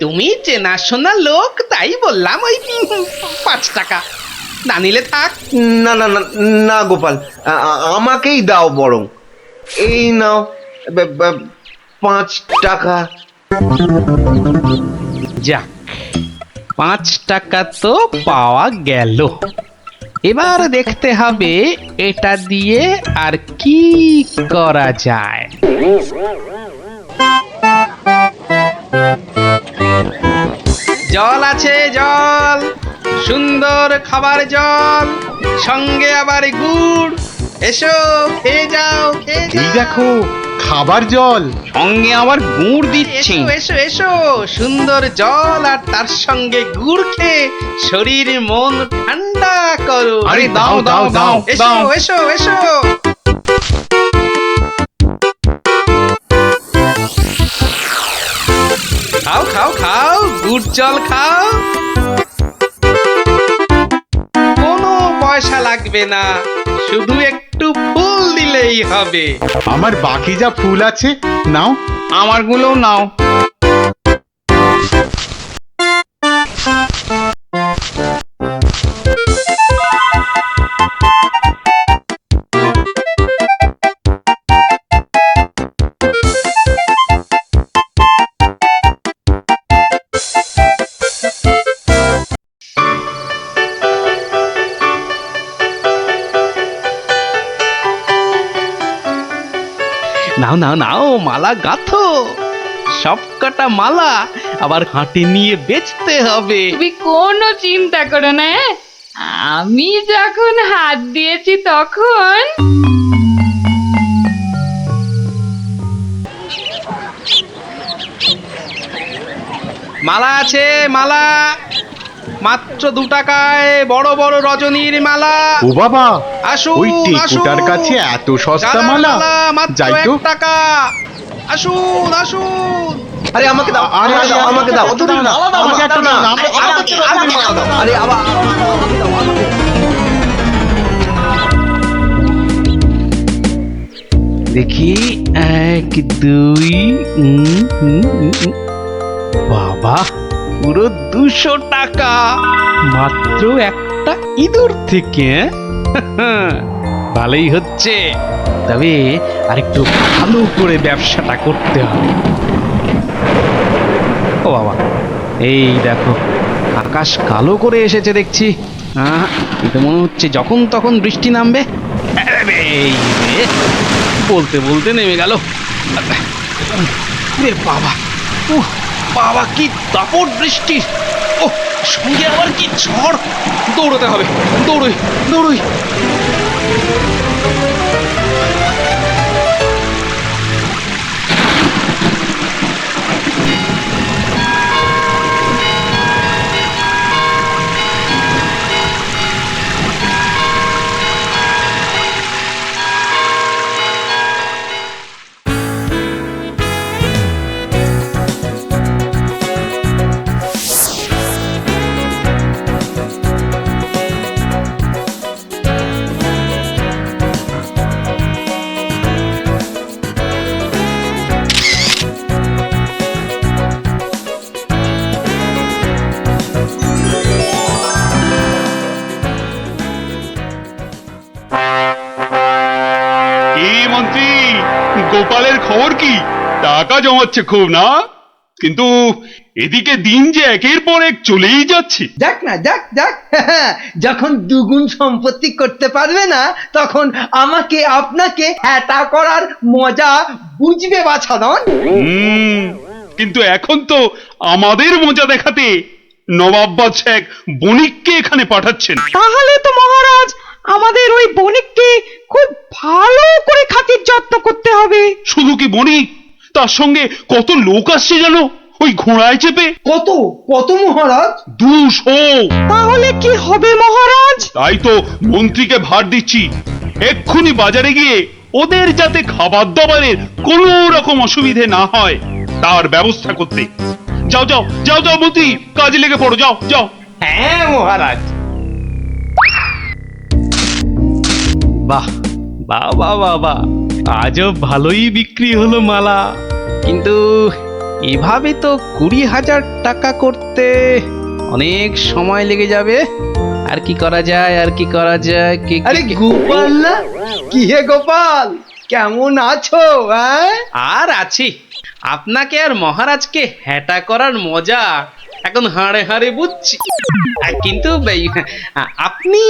তুমি চেনাশোনা লোক তাই বললাম ওই 5 টাকা। না নিলে থাক। না না না না গোপাল, আমাকেই দাও বরং। এই নাও 5 টাকা। যাক, 5 টাকা তো পাওয়া গেল। এবার দেখতে হবে এটা দিয়ে আর কি করা যায়। জল আছে, জল, সুন্দর খাবার জল, সঙ্গে আবার গুড়। এসো খেয়ে যাও, খেয়ে যাও। এই দেখো খাবার জল, সঙ্গে আবার গুড় দিচ্ছে। এসো এসো এসো, সুন্দর জল আর তার সঙ্গে গুড় খেয়ে শরীর মন ঠান্ডা করো। আরে দাও দাও দাও এসো দাও। এসো এসো। খাও খাও খাও, গুড় জল খাও। কোনো পয়সা লাগবে না, শুধু একটু ফুল দিলেই হবে। আমার বাকি যা ফুল আছে নাও। আমারগুলোও নাও। নাও নাও নাও, মালা গাঁথো। সব কটা মালা আবার হাঁটে নিয়ে বেচতে হবে। তুমি কোনো চিন্তা করো না, আমি যখন হাত দিয়েছি তখন। মালা আছে, মালা মাত্র 2 টাকায় বড় বড় রজনীর মালা। ও বাবা, আসুন ওই টেকুটার কাছে এত সস্তা মালা? মাত্র যাই তো। 1 টাকা। আসুন আসুন। আরে আমাকে দাও, আরে, আমাকে দাও, আমাকে দাও। অত দাও না, আমাকে একটা দাও না। আরে আবার আমাকে দাও, আমাকে। দেখি 1 2, বাবা পুরো 200 টাকা মাত্র একটা ইঁদুর থেকে। ভালোই হচ্ছে, তবে আরেকটু ভালো করে ব্যবসাটা করতে হবে। ও বাবা, এই দেখো আকাশ কালো করে এসেছে দেখছি। এটা মনে হচ্ছে যখন তখন বৃষ্টি নামবে। আরে এই রে, বলতে বলতে নেমে গেল। রে বাবা, বাবা কি দাপট বৃষ্টি! ও সঙ্গে আবার কি ঝড়! দৌড়তে হবে, দৌড়ই দৌড়ই। কি মন্ত্রী, গোপালের খবর কি? টাকা জমাচ্ছে খুব না, কিন্তু এদিকে দিন যে একের পর এক চলেই যাচ্ছে। যাক না, যাক যাক। যখন দুগুণ সম্পত্তি করতে পারবে না, তখন আমাকে আপনাকে হ্যাটা করার মজা বুঝবে বাছাধন। কিন্তু এখন তো আমাদের মজা দেখাতে নবাব বাদশাহ এক বণিককে এখানে পাঠাচ্ছেন। তাহলে তো মহারাজ আমাদের ওই বণিককে খুব ভালো করে খাতির যত্ন করতে হবে। শুধু কি বণিক, তার সঙ্গে কত লোক আসছে জানো, ওই ঘোড়ায় চেপে। কত কত মহারাজ? 200। তাহলে কি হবে মহারাজ? তাই তো মন্ত্রীকে ভার দিচ্ছি এক্ষুনি বাজারে গিয়ে ওদের যাতে খাবার দাবারের কোনো রকম অসুবিধে না হয় তার ব্যবস্থা করতে। যাও যাও যাও যাও মন্ত্রী, কাজে লেগে পড়ো, যাও যাও। হ্যাঁ মহারাজ। বাহ বাহ বাহ বাহ বাহ, আজও ভালোই বিক্রি হলো মালা। কিন্তু এভাবে তো 20,000 টাকা করতে অনেক সময় লেগে যাবে। আর কি করা যায়, আর কি করা যায়? আরে গোপাল না, কি হে গোপাল, কেমন আছো? আর আছি, আপনাকে আর মহারাজকে হ্যাটা করার মজা এখন হাড়ে হাড়ে বুঝছি। কিন্তু আপনি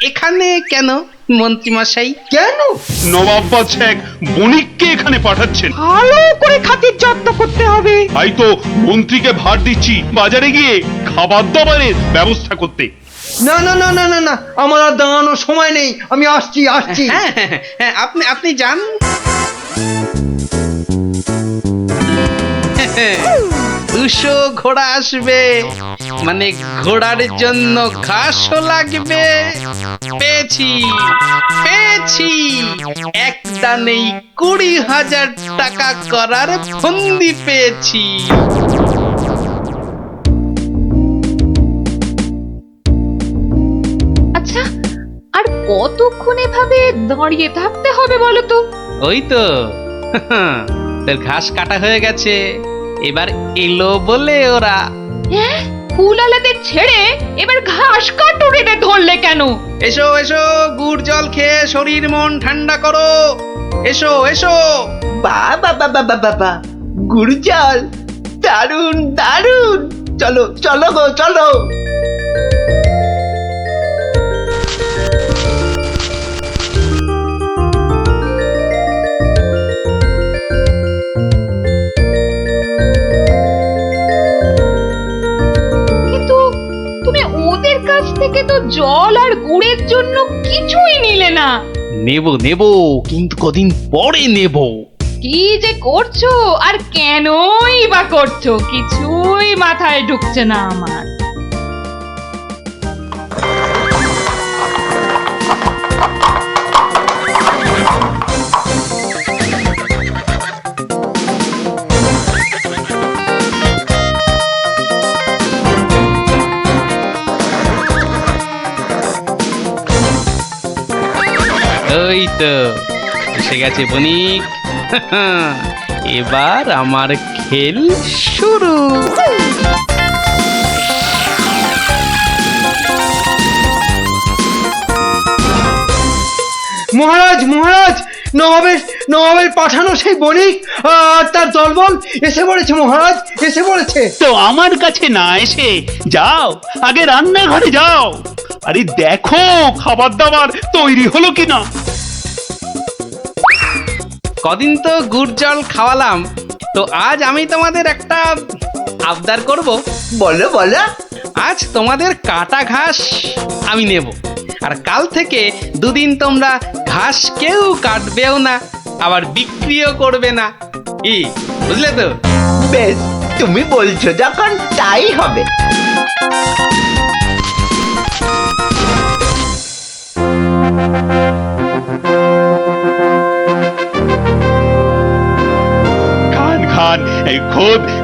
এখানে কেন মন্ত্রী মশাই? কেন? নবাব বাদশাহ এক বণিককে এখানে পাঠাচ্ছেন ভালো করে খাতির যত্ন করতে হবে। তাই তো মন্ত্রীকে ভার দিচ্ছি বাজারে গিয়ে খাবার দাবারের ব্যবস্থা করতে। না না না না না না, আমার আর দাঁড়ানোর সময় নেই, আমি আসছি আসছি। হ্যাঁ, আপনি যান। 200 ঘোড়া আসবে, মানে ঘোড়ার জন্য ঘাসও লাগবে। পেয়েছি পেয়েছি, এক দানেই 20,000 টাকা করার ফন্দি পেয়েছি। আচ্ছা, আর কতক্ষণ এভাবে দাঁড়িয়ে থাকতে হবে বলো তো? ওই তো তোর ঘাস কাটা হয়ে গেছে, এবার এলো বলে ওরা। হ্যাঁ, ফুলালাদের ছেড়ে এবার ঘাস কাটুরিতে ধরলে কেন? এসো এসো, গুড় জল খেয়ে শরীর মন ঠান্ডা করো। এসো এসো। বাবা বাবা বাবা, গুড় জল, দারুন দারুন। চলো চলো গো চলো। কিন্তু তুমি ওদের কাছ থেকে তো জল আর গুড়ের জন্য কিছুই নিলে না। নেব নেব, কিন্তু কদিন পরে নেব। কি যে করছো আর কেনই বা করছো, কিছুই মাথায় ঢুকছে না আমার। ওই তো এসে গেছে বণিক। এবার আমার খেল শুরু। মহারাজ মহারাজ, নবাবের পাঠানো সেই বণিক আর তার দলবল এসে পড়েছে মহারাজ, এসে পড়েছে। তো আমার কাছে না এসে যাও, আগে রান্নাঘরে যাও। আরে দেখো খাবার দাবার তৈরি হলো কিনা। কদিন তো গুড় জল খাওয়ালাম, তো আজ আমি তোমাদের একটা আবদার করব। বলো বলো। আজ তোমাদের কাটা ঘাস আমি নেব, আর কাল থেকে দুদিন তোমরা ঘাস কেউ কাটবেও না, আবার বিক্রিও করবে না। কি বুঝলে তো? বেশ, তুমি বলছো যখন তাই হবে। খান খান, এই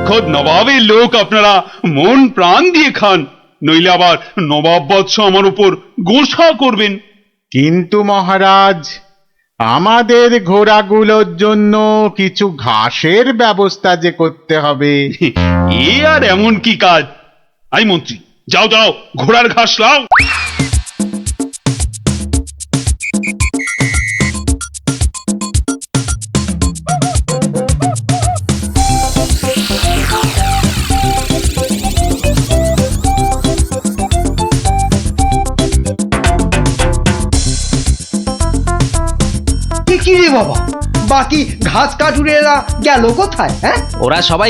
খোদ নবাবের লোক, আপনারা মন প্রাণ দিয়ে খান, নইলে আবার নবাব বৎস আমার উপর গোসা করবেন। কিন্তু মহারাজ, আমাদের ঘোড়াগুলোর জন্য কিছু ঘাসের ব্যবস্থা যে করতে হবে। এ আর এমন কি কাজ? আই মন্ত্রী, যাও যাও, ঘোড়ার ঘাস লাও। কি রে বাবা, বাকি ঘাস কাটুরেরা গেল কোথায়? হ্যাঁ, ওরা সবাই